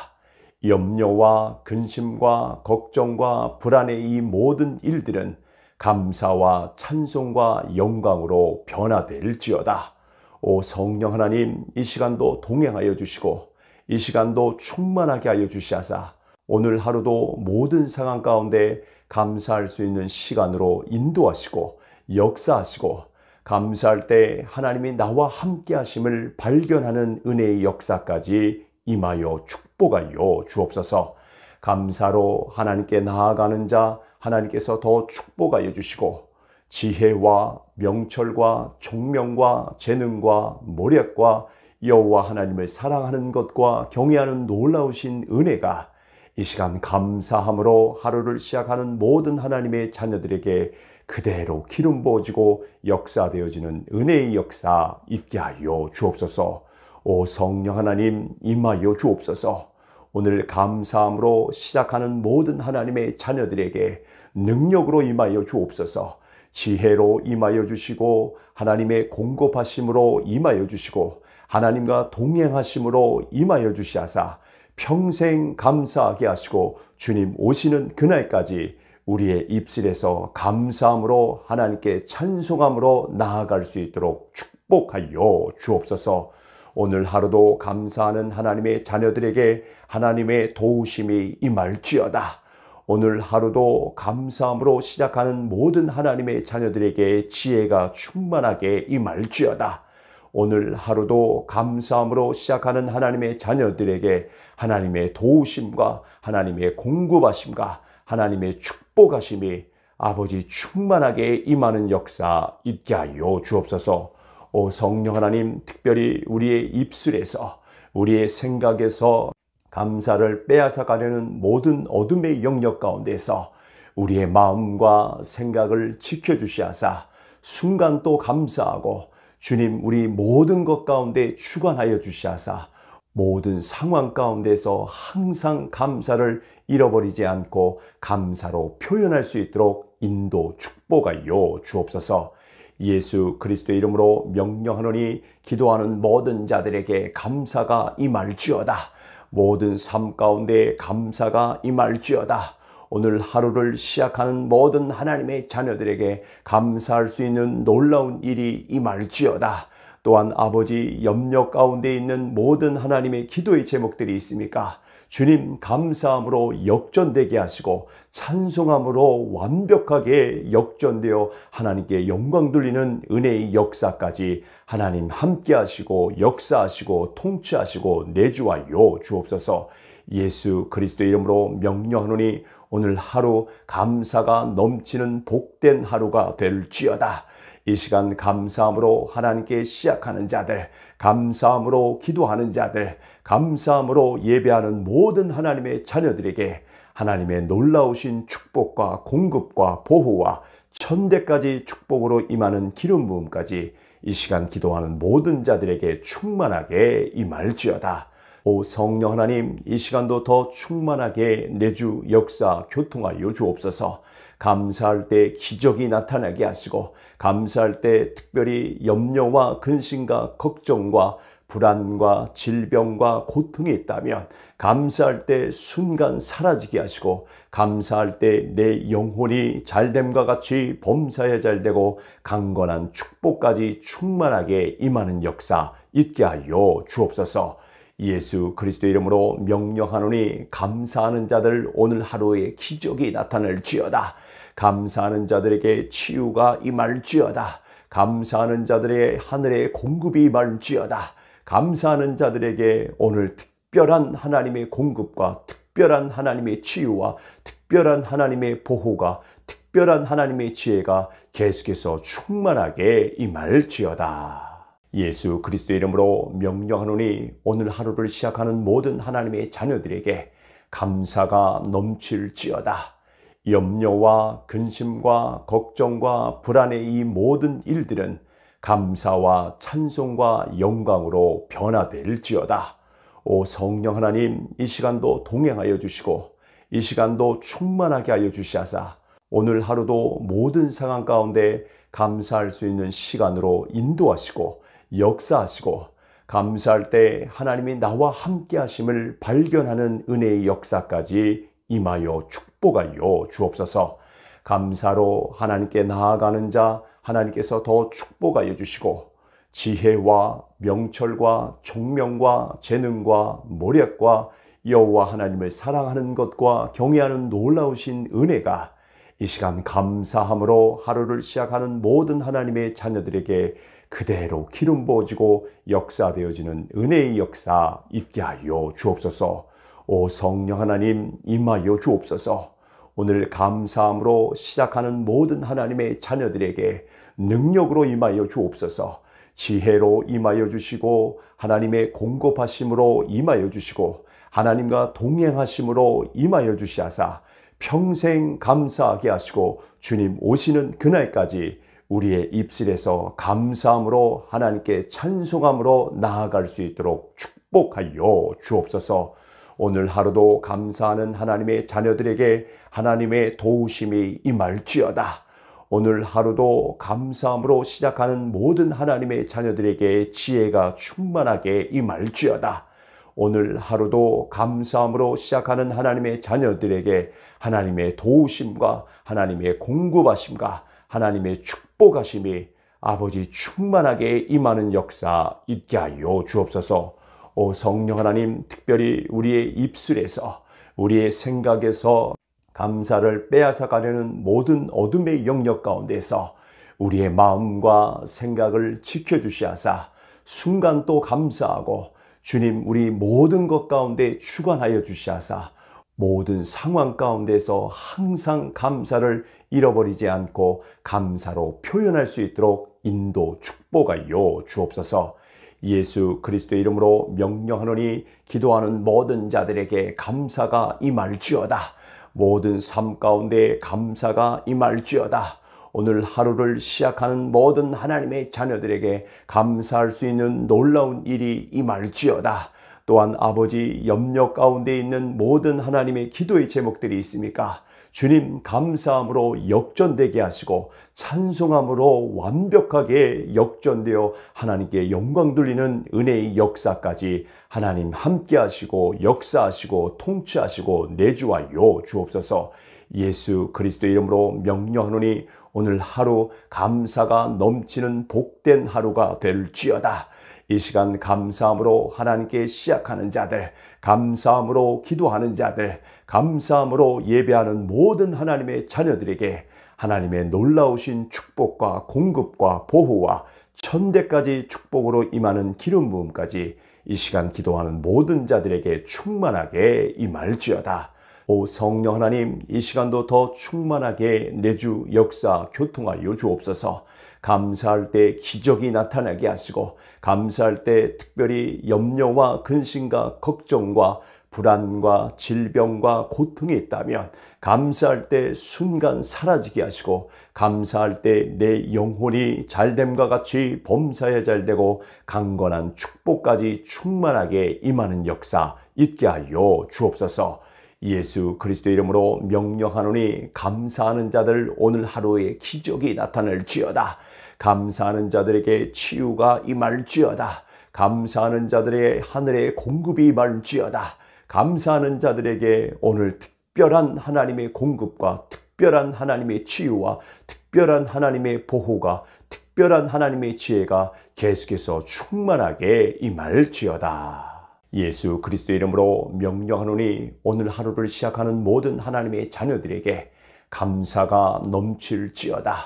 염려와 근심과 걱정과 불안의 이 모든 일들은 감사와 찬송과 영광으로 변화될지어다. 오 성령 하나님, 이 시간도 동행하여 주시고 이 시간도 충만하게 하여 주시하사 오늘 하루도 모든 상황 가운데 감사할 수 있는 시간으로 인도하시고 역사하시고 감사할 때 하나님이 나와 함께 하심을 발견하는 은혜의 역사까지 임하여 축복하여 주옵소서. 감사로 하나님께 나아가는 자 하나님께서 더 축복하여 주시고 지혜와 명철과 총명과 재능과 모략과 여호와 하나님을 사랑하는 것과 경외하는 놀라우신 은혜가 이 시간 감사함으로 하루를 시작하는 모든 하나님의 자녀들에게 그대로 기름 부어지고 역사되어지는 은혜의 역사 있게 하여 주옵소서. 오 성령 하나님 임하여 주옵소서. 오늘 감사함으로 시작하는 모든 하나님의 자녀들에게 능력으로 임하여 주옵소서. 지혜로 임하여 주시고 하나님의 공급하심으로 임하여 주시고 하나님과 동행하심으로 임하여 주시하사 평생 감사하게 하시고 주님 오시는 그날까지 우리의 입술에서 감사함으로 하나님께 찬송함으로 나아갈 수 있도록 축복하여 주옵소서. 오늘 하루도 감사하는 하나님의 자녀들에게 하나님의 도우심이 임할지어다. 오늘 하루도 감사함으로 시작하는 모든 하나님의 자녀들에게 지혜가 충만하게 임할지어다. 오늘 하루도 감사함으로 시작하는 하나님의 자녀들에게 하나님의 도우심과 하나님의 공급하심과 하나님의 축복하심이 아버지 충만하게 임하는 역사 있게 하여 주옵소서. 오 성령 하나님, 특별히 우리의 입술에서 우리의 생각에서 감사를 빼앗아 가려는 모든 어둠의 영역 가운데서 우리의 마음과 생각을 지켜주시하사 순간 또 감사하고 주님 우리 모든 것 가운데 주관하여 주시하사 모든 상황 가운데서 항상 감사를 잃어버리지 않고 감사로 표현할 수 있도록 인도 축복하여 주옵소서. 예수 그리스도의 이름으로 명령하노니 기도하는 모든 자들에게 감사가 임할지어다. 모든 삶 가운데 감사가 임할지어다. 오늘 하루를 시작하는 모든 하나님의 자녀들에게 감사할 수 있는 놀라운 일이 임할지어다. 또한 아버지 염려 가운데 있는 모든 하나님의 기도의 제목들이 있습니까? 주님 감사함으로 역전되게 하시고 찬송함으로 완벽하게 역전되어 하나님께 영광 돌리는 은혜의 역사까지 하나님 함께 하시고 역사하시고 통치하시고 내주하여 주옵소서. 예수 그리스도의 이름으로 명령하노니 오늘 하루 감사가 넘치는 복된 하루가 될지어다. 이 시간 감사함으로 하나님께 시작하는 자들, 감사함으로 기도하는 자들, 감사함으로 예배하는 모든 하나님의 자녀들에게 하나님의 놀라우신 축복과 공급과 보호와 천대까지 축복으로 임하는 기름 부음까지 이 시간 기도하는 모든 자들에게 충만하게 임할지어다. 오 성령 하나님, 이 시간도 더 충만하게 내주 역사 교통하여 주옵소서. 감사할 때 기적이 나타나게 하시고 감사할 때 특별히 염려와 근심과 걱정과 불안과 질병과 고통이 있다면 감사할 때 순간 사라지게 하시고 감사할 때 내 영혼이 잘됨과 같이 범사에 잘되고 강건한 축복까지 충만하게 임하는 역사 있게 하여 주옵소서. 예수 그리스도 이름으로 명령하노니 감사하는 자들 오늘 하루에 기적이 나타날지어다. 감사하는 자들에게 치유가 임할지어다. 감사하는 자들의 하늘의 공급이 임할지어다. 감사하는 자들에게 오늘 특별한 하나님의 공급과 특별한 하나님의 치유와 특별한 하나님의 보호가 특별한 하나님의 지혜가 계속해서 충만하게 임할지어다. 예수 그리스도 이름으로 명령하노니 오늘 하루를 시작하는 모든 하나님의 자녀들에게 감사가 넘칠지어다. 염려와 근심과 걱정과 불안의 이 모든 일들은 감사와 찬송과 영광으로 변화될지어다. 오 성령 하나님, 이 시간도 동행하여 주시고 이 시간도 충만하게 하여 주시하사 오늘 하루도 모든 상황 가운데 감사할 수 있는 시간으로 인도하시고 역사하시고 감사할 때 하나님이 나와 함께 하심을 발견하는 은혜의 역사까지 임하여 축복하여 주옵소서. 감사로 하나님께 나아가는 자 하나님께서 더 축복하여 주시고 지혜와 명철과 총명과 재능과 모략과 여호와 하나님을 사랑하는 것과 경외하는 놀라우신 은혜가 이 시간 감사함으로 하루를 시작하는 모든 하나님의 자녀들에게 그대로 기름 부어지고 역사되어지는 은혜의 역사 있게 하여 주옵소서. 오 성령 하나님 임하여 주옵소서. 오늘 감사함으로 시작하는 모든 하나님의 자녀들에게 능력으로 임하여 주옵소서. 지혜로 임하여 주시고 하나님의 공급하심으로 임하여 주시고 하나님과 동행하심으로 임하여 주시하사 평생 감사하게 하시고 주님 오시는 그날까지 우리의 입술에서 감사함으로 하나님께 찬송함으로 나아갈 수 있도록 축복하여 주옵소서. 오늘 하루도 감사하는 하나님의 자녀들에게 하나님의 도우심이 임할지어다. 오늘 하루도 감사함으로 시작하는 모든 하나님의 자녀들에게 지혜가 충만하게 임할지어다. 오늘 하루도 감사함으로 시작하는 하나님의 자녀들에게 하나님의 도우심과 하나님의 공급하심과 하나님의 축복하심이 아버지 충만하게 임하는 역사 있게 하여 주옵소서. 오 성령 하나님, 특별히 우리의 입술에서 우리의 생각에서 감사를 빼앗아 가려는 모든 어둠의 영역 가운데서 우리의 마음과 생각을 지켜주시하사 순간 또 감사하고 주님 우리 모든 것 가운데 주관하여 주시하사 모든 상황 가운데서 항상 감사를 잃어버리지 않고 감사로 표현할 수 있도록 인도 축복하여 주옵소서. 예수 그리스도의 이름으로 명령하노니 기도하는 모든 자들에게 감사가 임할지어다. 모든 삶 가운데 감사가 임할지어다. 오늘 하루를 시작하는 모든 하나님의 자녀들에게 감사할 수 있는 놀라운 일이 임할지어다. 또한 아버지 염려 가운데 있는 모든 하나님의 기도의 제목들이 있습니까? 주님 감사함으로 역전되게 하시고 찬송함으로 완벽하게 역전되어 하나님께 영광 돌리는 은혜의 역사까지 하나님 함께 하시고 역사하시고 통치하시고 내주하여 주옵소서. 예수 그리스도의 이름으로 명령하노니 오늘 하루 감사가 넘치는 복된 하루가 될지어다. 이 시간 감사함으로 하나님께 시작하는 자들, 감사함으로 기도하는 자들, 감사함으로 예배하는 모든 하나님의 자녀들에게 하나님의 놀라우신 축복과 공급과 보호와 천대까지 축복으로 임하는 기름 부음까지 이 시간 기도하는 모든 자들에게 충만하게 임할지어다. 오 성령 하나님, 이 시간도 더 충만하게 내주 역사 교통하여 주옵소서. 감사할 때 기적이 나타나게 하시고 감사할 때 특별히 염려와 근심과 걱정과 불안과 질병과 고통이 있다면 감사할 때 순간 사라지게 하시고 감사할 때 내 영혼이 잘됨과 같이 범사에 잘되고 강건한 축복까지 충만하게 임하는 역사 있게 하여 주옵소서. 예수 그리스도 이름으로 명령하노니 감사하는 자들 오늘 하루에 기적이 나타날지어다. 감사하는 자들에게 치유가 임할지어다. 감사하는 자들의 하늘의 공급이 임할지어다. 감사하는 자들에게 오늘 특별한 하나님의 공급과 특별한 하나님의 치유와 특별한 하나님의 보호가 특별한 하나님의 지혜가 계속해서 충만하게 임할지어다. 예수 그리스도 이름으로 명령하노니 오늘 하루를 시작하는 모든 하나님의 자녀들에게 감사가 넘칠지어다.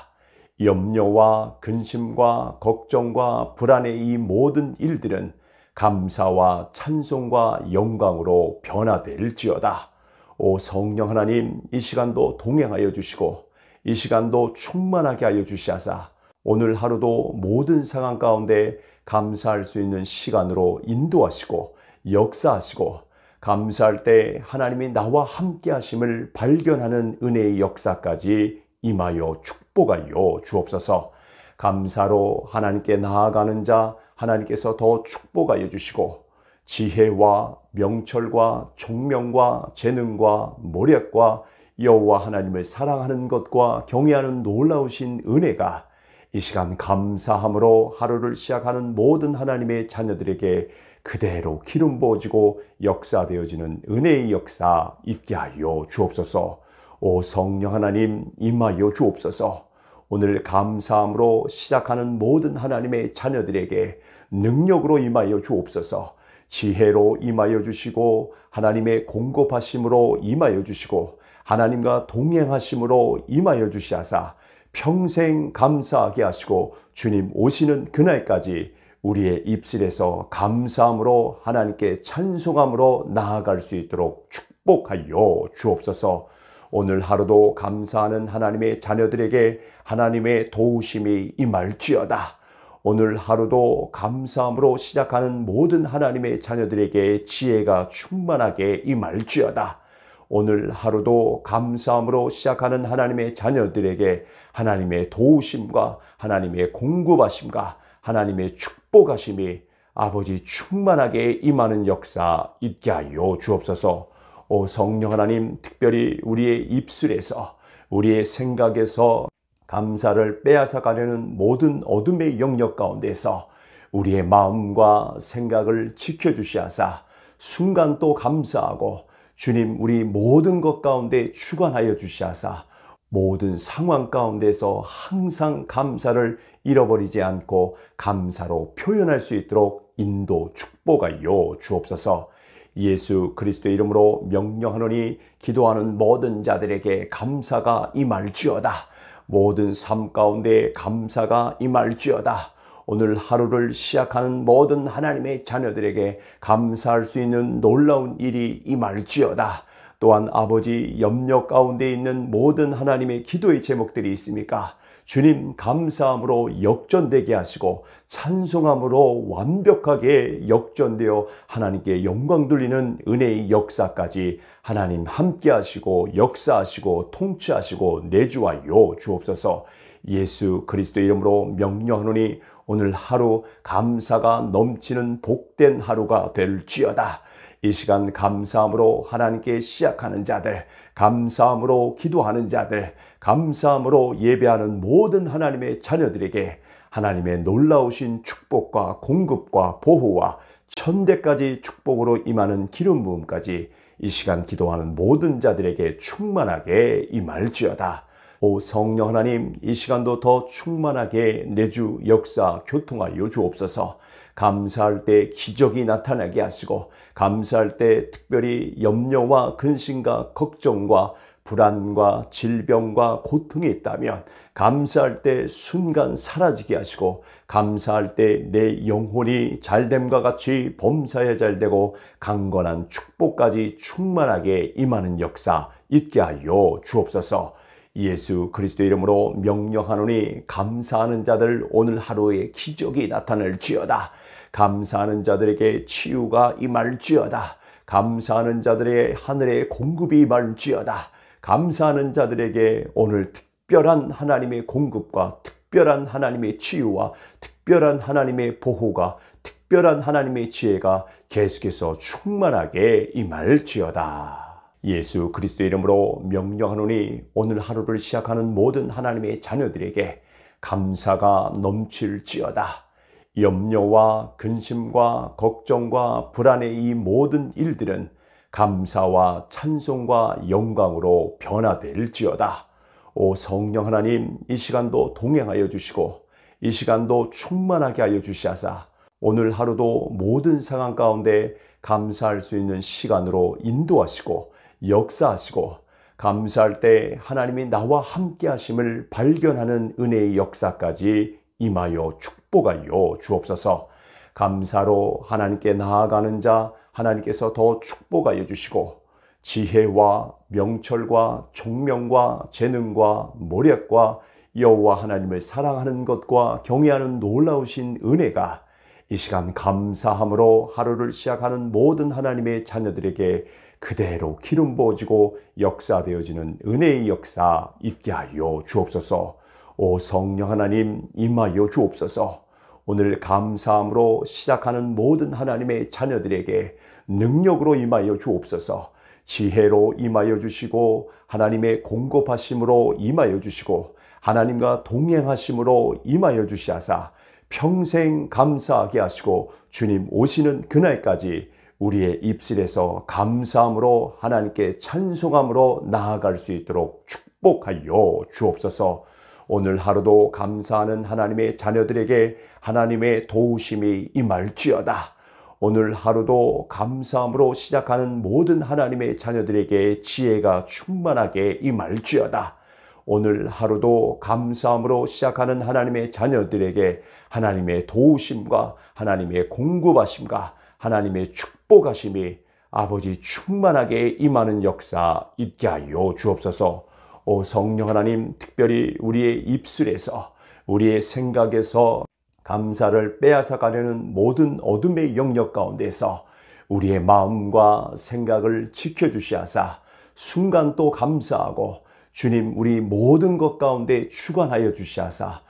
염려와 근심과 걱정과 불안의 이 모든 일들은 감사와 찬송과 영광으로 변화될지어다. 오 성령 하나님, 이 시간도 동행하여 주시고 이 시간도 충만하게 하여 주시하사 오늘 하루도 모든 상황 가운데 감사할 수 있는 시간으로 인도하시고 역사하시고 감사할 때 하나님이 나와 함께 하심을 발견하는 은혜의 역사까지 임하여 축복하여 주옵소서. 감사로 하나님께 나아가는 자 하나님께서 더 축복하여 주시고 지혜와 명철과 총명과 재능과 모략과 여호와 하나님을 사랑하는 것과 경외하는 놀라우신 은혜가 이 시간 감사함으로 하루를 시작하는 모든 하나님의 자녀들에게 그대로 기름 부어지고 역사되어지는 은혜의 역사 있게 하여 주옵소서. 오 성령 하나님 임하여 주옵소서. 오늘 감사함으로 시작하는 모든 하나님의 자녀들에게 능력으로 임하여 주옵소서. 지혜로 임하여 주시고 하나님의 공급하심으로 임하여 주시고 하나님과 동행하심으로 임하여 주시하사 평생 감사하게 하시고 주님 오시는 그날까지 우리의 입술에서 감사함으로 하나님께 찬송함으로 나아갈 수 있도록 축복하여 주옵소서. 오늘 하루도 감사하는 하나님의 자녀들에게 하나님의 도우심이 임할지어다. 오늘 하루도 감사함으로 시작하는 모든 하나님의 자녀들에게 지혜가 충만하게 임할지어다. 오늘 하루도 감사함으로 시작하는 하나님의 자녀들에게 하나님의 도우심과 하나님의 공급하심과 하나님의 축복하심이 아버지 충만하게 임하는 역사 있게 하여 주옵소서. 오 성령 하나님, 특별히 우리의 입술에서 우리의 생각에서 감사를 빼앗아 가려는 모든 어둠의 영역 가운데서 우리의 마음과 생각을 지켜주시하사 순간 또 감사하고 주님 우리 모든 것 가운데 주관하여 주시하사 모든 상황 가운데서 항상 감사를 잃어버리지 않고 감사로 표현할 수 있도록 인도 축복하여 주옵소서. 예수 그리스도의 이름으로 명령하노니 기도하는 모든 자들에게 감사가 임할지어다. 모든 삶 가운데 감사가 임할지어다. 오늘 하루를 시작하는 모든 하나님의 자녀들에게 감사할 수 있는 놀라운 일이 임할지어다. 또한 아버지 염려 가운데 있는 모든 하나님의 기도의 제목들이 있습니까? 주님 감사함으로 역전되게 하시고 찬송함으로 완벽하게 역전되어 하나님께 영광 돌리는 은혜의 역사까지 하나님 함께 하시고 역사하시고 통치하시고 내주하여 주옵소서. 예수 그리스도 이름으로 명령하노니 오늘 하루 감사가 넘치는 복된 하루가 될지어다. 이 시간 감사함으로 하나님께 시작하는 자들, 감사함으로 기도하는 자들, 감사함으로 예배하는 모든 하나님의 자녀들에게 하나님의 놀라우신 축복과 공급과 보호와 천대까지 축복으로 임하는 기름 부음까지 이 시간 기도하는 모든 자들에게 충만하게 임할지어다. 오 성령 하나님, 이 시간도 더 충만하게 내주 역사 교통하여 주옵소서. 감사할 때 기적이 나타나게 하시고, 감사할 때 특별히 염려와 근심과 걱정과 불안과 질병과 고통이 있다면 감사할 때 순간 사라지게 하시고, 감사할 때 내 영혼이 잘됨과 같이 범사에 잘되고 강건한 축복까지 충만하게 임하는 역사 있게 하여 주옵소서. 예수 그리스도 이름으로 명령하노니 감사하는 자들 오늘 하루에 기적이 나타날지어다. 감사하는 자들에게 치유가 임할지어다. 감사하는 자들의 하늘의 공급이 임할지어다. 감사하는 자들에게 오늘 특별한 하나님의 공급과 특별한 하나님의 치유와 특별한 하나님의 보호가 특별한 하나님의 지혜가 계속해서 충만하게 임할지어다. 예수 그리스도 이름으로 명령하노니 오늘 하루를 시작하는 모든 하나님의 자녀들에게 감사가 넘칠지어다. 염려와 근심과 걱정과 불안의 이 모든 일들은 감사와 찬송과 영광으로 변화될지어다. 오 성령 하나님, 이 시간도 동행하여 주시고 이 시간도 충만하게 하여 주시하사 오늘 하루도 모든 상황 가운데 감사할 수 있는 시간으로 인도하시고 역사하시고, 감사할 때 하나님이 나와 함께 하심을 발견하는 은혜의 역사까지 임하여 축복하여 주옵소서. 감사로 하나님께 나아가는 자 하나님께서 더 축복하여 주시고, 지혜와 명철과 총명과 재능과 모략과 여호와 하나님을 사랑하는 것과 경외하는 놀라우신 은혜가 이 시간 감사함으로 하루를 시작하는 모든 하나님의 자녀들에게 그대로 기름 부어지고 역사되어지는 은혜의 역사 있게 하여 주옵소서. 오 성령 하나님 임하여 주옵소서. 오늘 감사함으로 시작하는 모든 하나님의 자녀들에게 능력으로 임하여 주옵소서. 지혜로 임하여 주시고 하나님의 공급하심으로 임하여 주시고 하나님과 동행하심으로 임하여 주시하사 평생 감사하게 하시고 주님 오시는 그날까지 우리의 입술에서 감사함으로 하나님께 찬송함으로 나아갈 수 있도록 축복하여 주옵소서. 오늘 하루도 감사하는 하나님의 자녀들에게 하나님의 도우심이 임할지어다. 오늘 하루도 감사함으로 시작하는 모든 하나님의 자녀들에게 지혜가 충만하게 임할지어다. 오늘 하루도 감사함으로 시작하는 하나님의 자녀들에게 하나님의 도우심과 하나님의 공급하심과 하나님의 축복하심이 아버지 충만하게 임하는 역사 있게 하여 주옵소서. 오 성령 하나님, 특별히 우리의 입술에서 우리의 생각에서 감사를 빼앗아 가려는 모든 어둠의 영역 가운데서 우리의 마음과 생각을 지켜주시하사 순간 또 감사하고 주님 우리 모든 것 가운데 주관하여 주시하사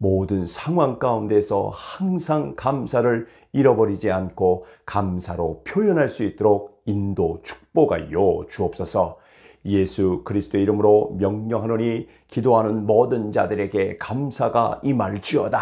모든 상황 가운데서 항상 감사를 잃어버리지 않고 감사로 표현할 수 있도록 인도 축복하여 주옵소서. 예수 그리스도 이름으로 명령하노니 기도하는 모든 자들에게 감사가 임할지어다.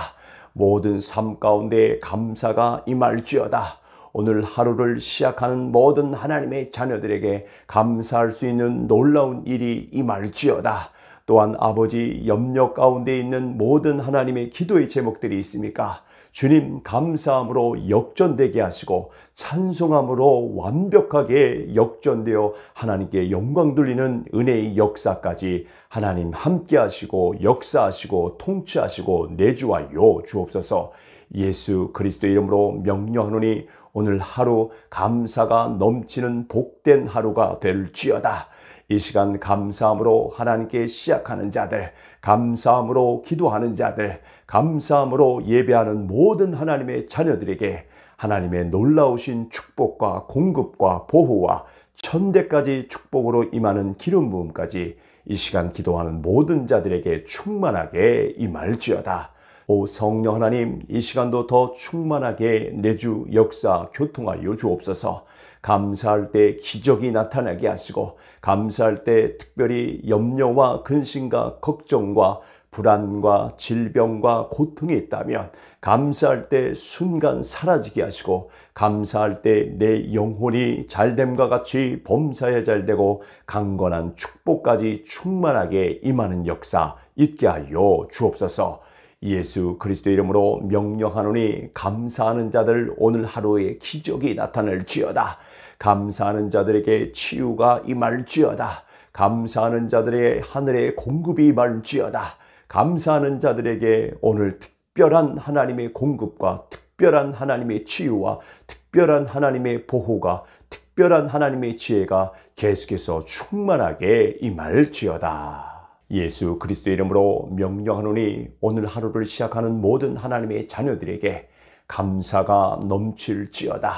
모든 삶 가운데 감사가 임할지어다. 오늘 하루를 시작하는 모든 하나님의 자녀들에게 감사할 수 있는 놀라운 일이 임할지어다. 또한 아버지 염려 가운데 있는 모든 하나님의 기도의 제목들이 있습니까? 주님 감사함으로 역전되게 하시고 찬송함으로 완벽하게 역전되어 하나님께 영광 돌리는 은혜의 역사까지 하나님 함께 하시고 역사하시고 통치하시고 내주하여 주옵소서. 예수 그리스도 이름으로 명령하노니 오늘 하루 감사가 넘치는 복된 하루가 될지어다. 이 시간 감사함으로 하나님께 시작하는 자들, 감사함으로 기도하는 자들, 감사함으로 예배하는 모든 하나님의 자녀들에게 하나님의 놀라우신 축복과 공급과 보호와 천대까지 축복으로 임하는 기름 부음까지 이 시간 기도하는 모든 자들에게 충만하게 임할지어다. 오 성령 하나님, 이 시간도 더 충만하게 내주 역사 교통하여 주옵소서. 감사할 때 기적이 나타나게 하시고, 감사할 때 특별히 염려와 근심과 걱정과 불안과 질병과 고통이 있다면 감사할 때 순간 사라지게 하시고, 감사할 때 내 영혼이 잘됨과 같이 범사에 잘되고 강건한 축복까지 충만하게 임하는 역사 있게 하여 주옵소서. 예수 그리스도 이름으로 명령하노니 감사하는 자들 오늘 하루에 기적이 나타날지어다. 감사하는 자들에게 치유가 임할지어다. 감사하는 자들의 하늘의 공급이 임할지어다. 감사하는 자들에게 오늘 특별한 하나님의 공급과 특별한 하나님의 치유와 특별한 하나님의 보호가, 특별한 하나님의 지혜가 계속해서 충만하게 임할지어다. 예수 그리스도 이름으로 명령하노니 오늘 하루를 시작하는 모든 하나님의 자녀들에게 감사가 넘칠지어다.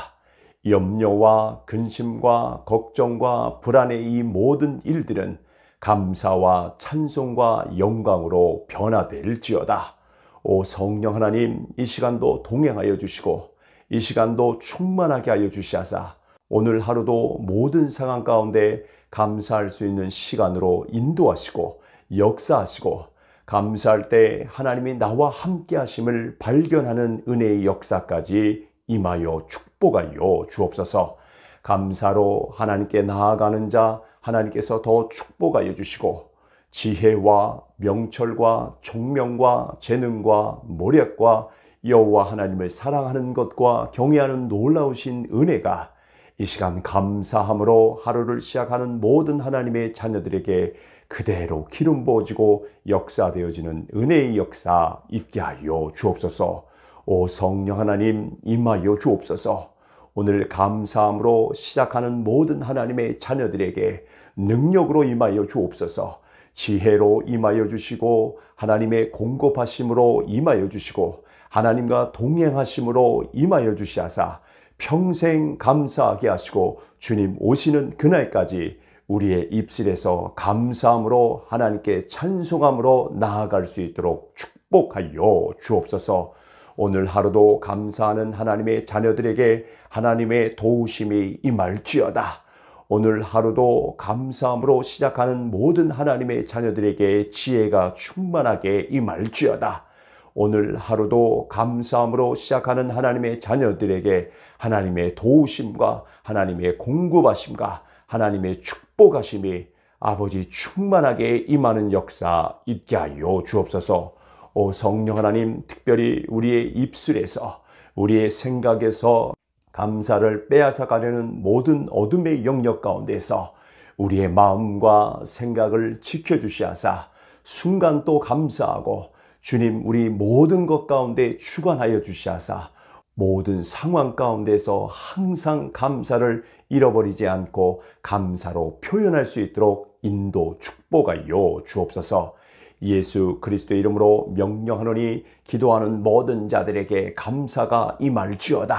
염려와 근심과 걱정과 불안의 이 모든 일들은 감사와 찬송과 영광으로 변화될지어다. 오 성령 하나님, 이 시간도 동행하여 주시고 이 시간도 충만하게 하여 주시하사 오늘 하루도 모든 상황 가운데 감사할 수 있는 시간으로 인도하시고 역사하시고, 감사할 때 하나님이 나와 함께 하심을 발견하는 은혜의 역사까지 임하여 축복하여 주옵소서. 감사로 하나님께 나아가는 자 하나님께서 더 축복하여 주시고, 지혜와 명철과 총명과 재능과 모략과 여호와 하나님을 사랑하는 것과 경외하는 놀라우신 은혜가 이 시간 감사함으로 하루를 시작하는 모든 하나님의 자녀들에게 그대로 기름 부어지고 역사되어지는 은혜의 역사 있게 하여 주옵소서. 오 성령 하나님, 임하여 주옵소서. 오늘 감사함으로 시작하는 모든 하나님의 자녀들에게 능력으로 임하여 주옵소서. 지혜로 임하여 주시고 하나님의 공급하심으로 임하여 주시고 하나님과 동행하심으로 임하여 주시하사 평생 감사하게 하시고 주님 오시는 그날까지 우리의 입술에서 감사함으로 하나님께 찬송함으로 나아갈 수 있도록 축복하여 주옵소서. 오늘 하루도 감사하는 하나님의 자녀들에게 하나님의 도우심이 임할지어다. 오늘 하루도 감사함으로 시작하는 모든 하나님의 자녀들에게 지혜가 충만하게 임할지어다. 오늘 하루도 감사함으로 시작하는 하나님의 자녀들에게 하나님의 도우심과 하나님의 공급하심과 하나님의 축복하심이 아버지 충만하게 임하는 역사 있게 하여 주옵소서. 오 성령 하나님, 특별히 우리의 입술에서 우리의 생각에서 감사를 빼앗아 가려는 모든 어둠의 영역 가운데서 우리의 마음과 생각을 지켜주시하사 순간 또 감사하고 주님 우리 모든 것 가운데 주관하여 주시하사 모든 상황 가운데서 항상 감사를 잃어버리지 않고 감사로 표현할 수 있도록 인도 축복하여 주옵소서. 예수 그리스도 이름으로 명령하노니 기도하는 모든 자들에게 감사가 임할지어다.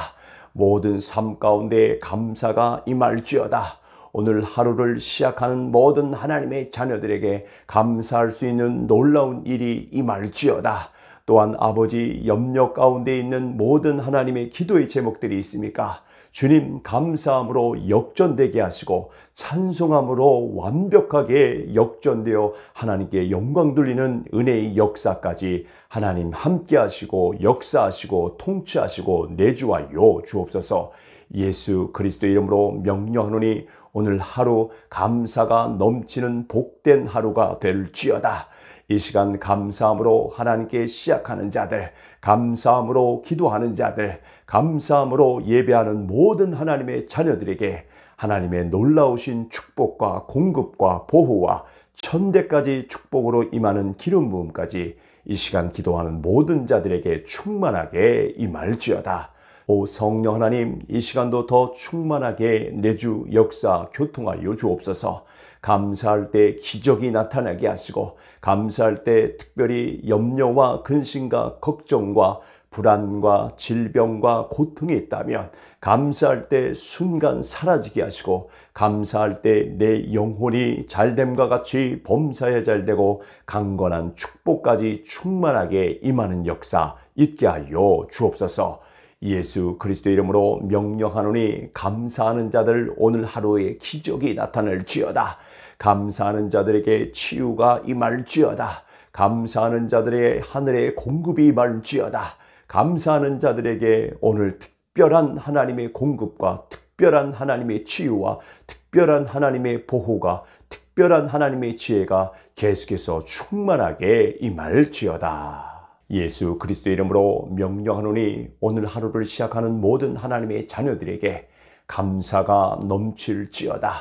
모든 삶 가운데 감사가 임할지어다. 오늘 하루를 시작하는 모든 하나님의 자녀들에게 감사할 수 있는 놀라운 일이 임할지어다. 또한 아버지 염려 가운데 있는 모든 하나님의 기도의 제목들이 있습니까? 주님 감사함으로 역전되게 하시고 찬송함으로 완벽하게 역전되어 하나님께 영광 돌리는 은혜의 역사까지 하나님 함께 하시고 역사하시고 통치하시고 내주하여 주옵소서. 예수 그리스도 이름으로 명령하노니 오늘 하루 감사가 넘치는 복된 하루가 될지어다. 이 시간 감사함으로 하나님께 시작하는 자들, 감사함으로 기도하는 자들, 감사함으로 예배하는 모든 하나님의 자녀들에게 하나님의 놀라우신 축복과 공급과 보호와 천대까지 축복으로 임하는 기름 부음까지 이 시간 기도하는 모든 자들에게 충만하게 임할지어다. 오 성령 하나님, 이 시간도 더 충만하게 내주 역사 교통하여 주옵소서. 감사할 때 기적이 나타나게 하시고, 감사할 때 특별히 염려와 근심과 걱정과 불안과 질병과 고통이 있다면 감사할 때 순간 사라지게 하시고, 감사할 때 내 영혼이 잘됨과 같이 범사에 잘되고 강건한 축복까지 충만하게 임하는 역사 있게 하여 주옵소서. 예수 그리스도 이름으로 명령하노니 감사하는 자들 오늘 하루에 기적이 나타날지어다. 감사하는 자들에게 치유가 임할지어다. 감사하는 자들의 하늘의 공급이 임할지어다. 감사하는 자들에게 오늘 특별한 하나님의 공급과 특별한 하나님의 치유와 특별한 하나님의 보호가, 특별한 하나님의 지혜가 계속해서 충만하게 임할지어다. 예수 그리스도 이름으로 명령하노니 오늘 하루를 시작하는 모든 하나님의 자녀들에게 감사가 넘칠지어다.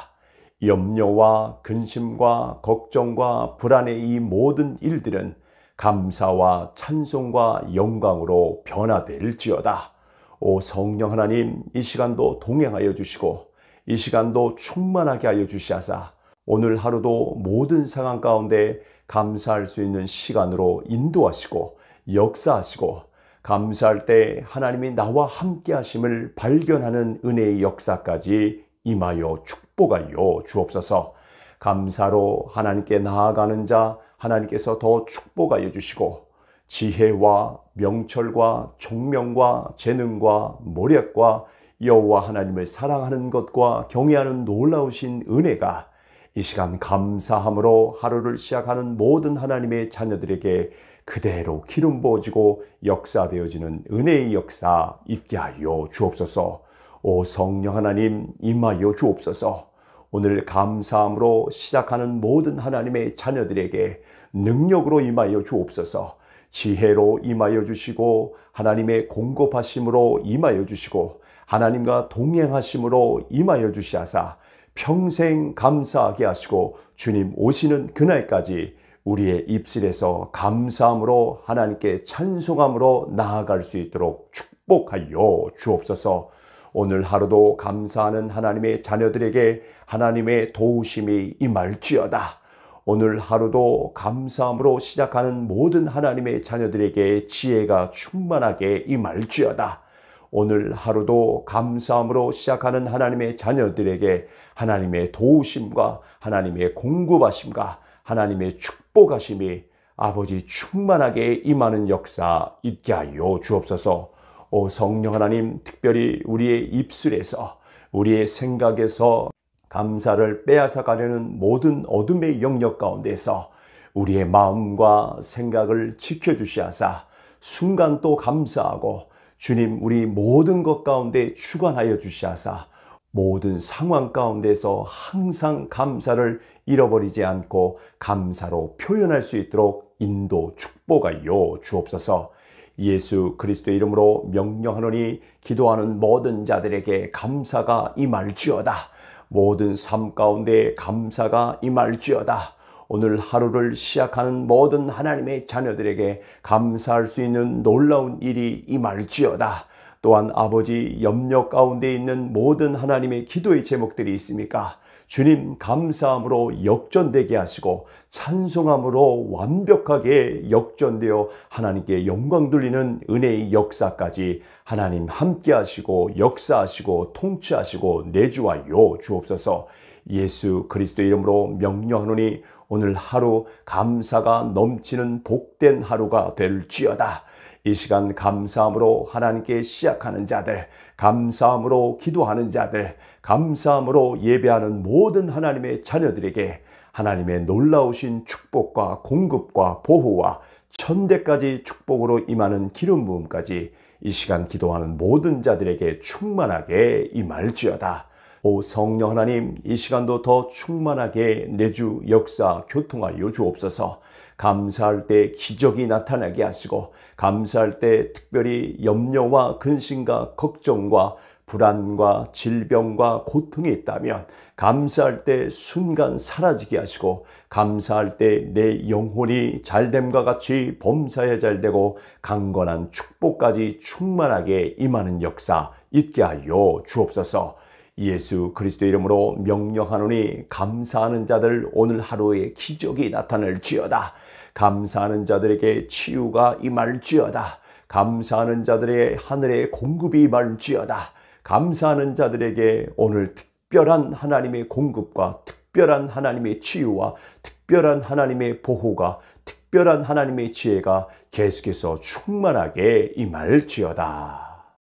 염려와 근심과 걱정과 불안의 이 모든 일들은 감사와 찬송과 영광으로 변화될지어다. 오 성령 하나님, 이 시간도 동행하여 주시고 이 시간도 충만하게 하여 주시하사 오늘 하루도 모든 상황 가운데 감사할 수 있는 시간으로 인도하시고 역사하시고, 감사할 때 하나님이 나와 함께 하심을 발견하는 은혜의 역사까지 임하여 축복하여 주옵소서. 감사로 하나님께 나아가는 자 하나님께서 더 축복하여 주시고, 지혜와 명철과 총명과 재능과 모략과 여호와 하나님을 사랑하는 것과 경외하는 놀라우신 은혜가 이 시간 감사함으로 하루를 시작하는 모든 하나님의 자녀들에게 그대로 기름 부어지고 역사되어지는 은혜의 역사 있게 하여 주옵소서. 오 성령 하나님, 임하여 주옵소서. 오늘 감사함으로 시작하는 모든 하나님의 자녀들에게 능력으로 임하여 주옵소서. 지혜로 임하여 주시고 하나님의 공급하심으로 임하여 주시고 하나님과 동행하심으로 임하여 주시하사 평생 감사하게 하시고 주님 오시는 그날까지 우리의 입술에서 감사함으로 하나님께 찬송함으로 나아갈 수 있도록 축복하여 주옵소서. 오늘 하루도 감사하는 하나님의 자녀들에게 하나님의 도우심이 임할지어다. 오늘 하루도 감사함으로 시작하는 모든 하나님의 자녀들에게 지혜가 충만하게 임할지어다. 오늘 하루도 감사함으로 시작하는 하나님의 자녀들에게 하나님의 도우심과 하나님의 공급하심과 하나님의 축복하심이 아버지 충만하게 임하는 역사 있게 하여 주옵소서. 오 성령 하나님, 특별히 우리의 입술에서 우리의 생각에서 감사를 빼앗아 가려는 모든 어둠의 영역 가운데서 우리의 마음과 생각을 지켜주시하사 순간 또 감사하고 주님 우리 모든 것 가운데 주관하여 주시하사 모든 상황 가운데서 항상 감사를 잃어버리지 않고 감사로 표현할 수 있도록 인도 축복하여 주옵소서. 예수 그리스도의 이름으로 명령하노니 기도하는 모든 자들에게 감사가 임할지어다. 모든 삶 가운데 감사가 임할지어다. 오늘 하루를 시작하는 모든 하나님의 자녀들에게 감사할 수 있는 놀라운 일이 임할지어다. 또한 아버지 염려 가운데 있는 모든 하나님의 기도의 제목들이 있습니까? 주님 감사함으로 역전되게 하시고 찬송함으로 완벽하게 역전되어 하나님께 영광 돌리는 은혜의 역사까지 하나님 함께 하시고 역사하시고 통치하시고 내주하여 주옵소서. 예수 그리스도 이름으로 명령하노니 오늘 하루 감사가 넘치는 복된 하루가 될지어다. 이 시간 감사함으로 하나님께 시작하는 자들, 감사함으로 기도하는 자들, 감사함으로 예배하는 모든 하나님의 자녀들에게 하나님의 놀라우신 축복과 공급과 보호와 천대까지 축복으로 임하는 기름 부음까지 이 시간 기도하는 모든 자들에게 충만하게 임할지어다. 오 성령 하나님, 이 시간도 더 충만하게 내주 역사 교통하여 주옵소서. 감사할 때 기적이 나타나게 하시고 감사할 때 특별히 염려와 근심과 걱정과 불안과 질병과 고통이 있다면 감사할 때 순간 사라지게 하시고 감사할 때 내 영혼이 잘됨과 같이 범사에 잘되고 강건한 축복까지 충만하게 임하는 역사 있게 하여 주옵소서. 예수 그리스도 이름으로 명령하노니 감사하는 자들 오늘 하루에 기적이 나타날지어다. 감사하는 자들에게 치유가 임할지어다. 감사하는 자들의 하늘의 공급이 임할지어다. 감사하는 자들에게 오늘 특별한 하나님의 공급과 특별한 하나님의 치유와 특별한 하나님의 보호가 특별한 하나님의 지혜가 계속해서 충만하게 임할지어다.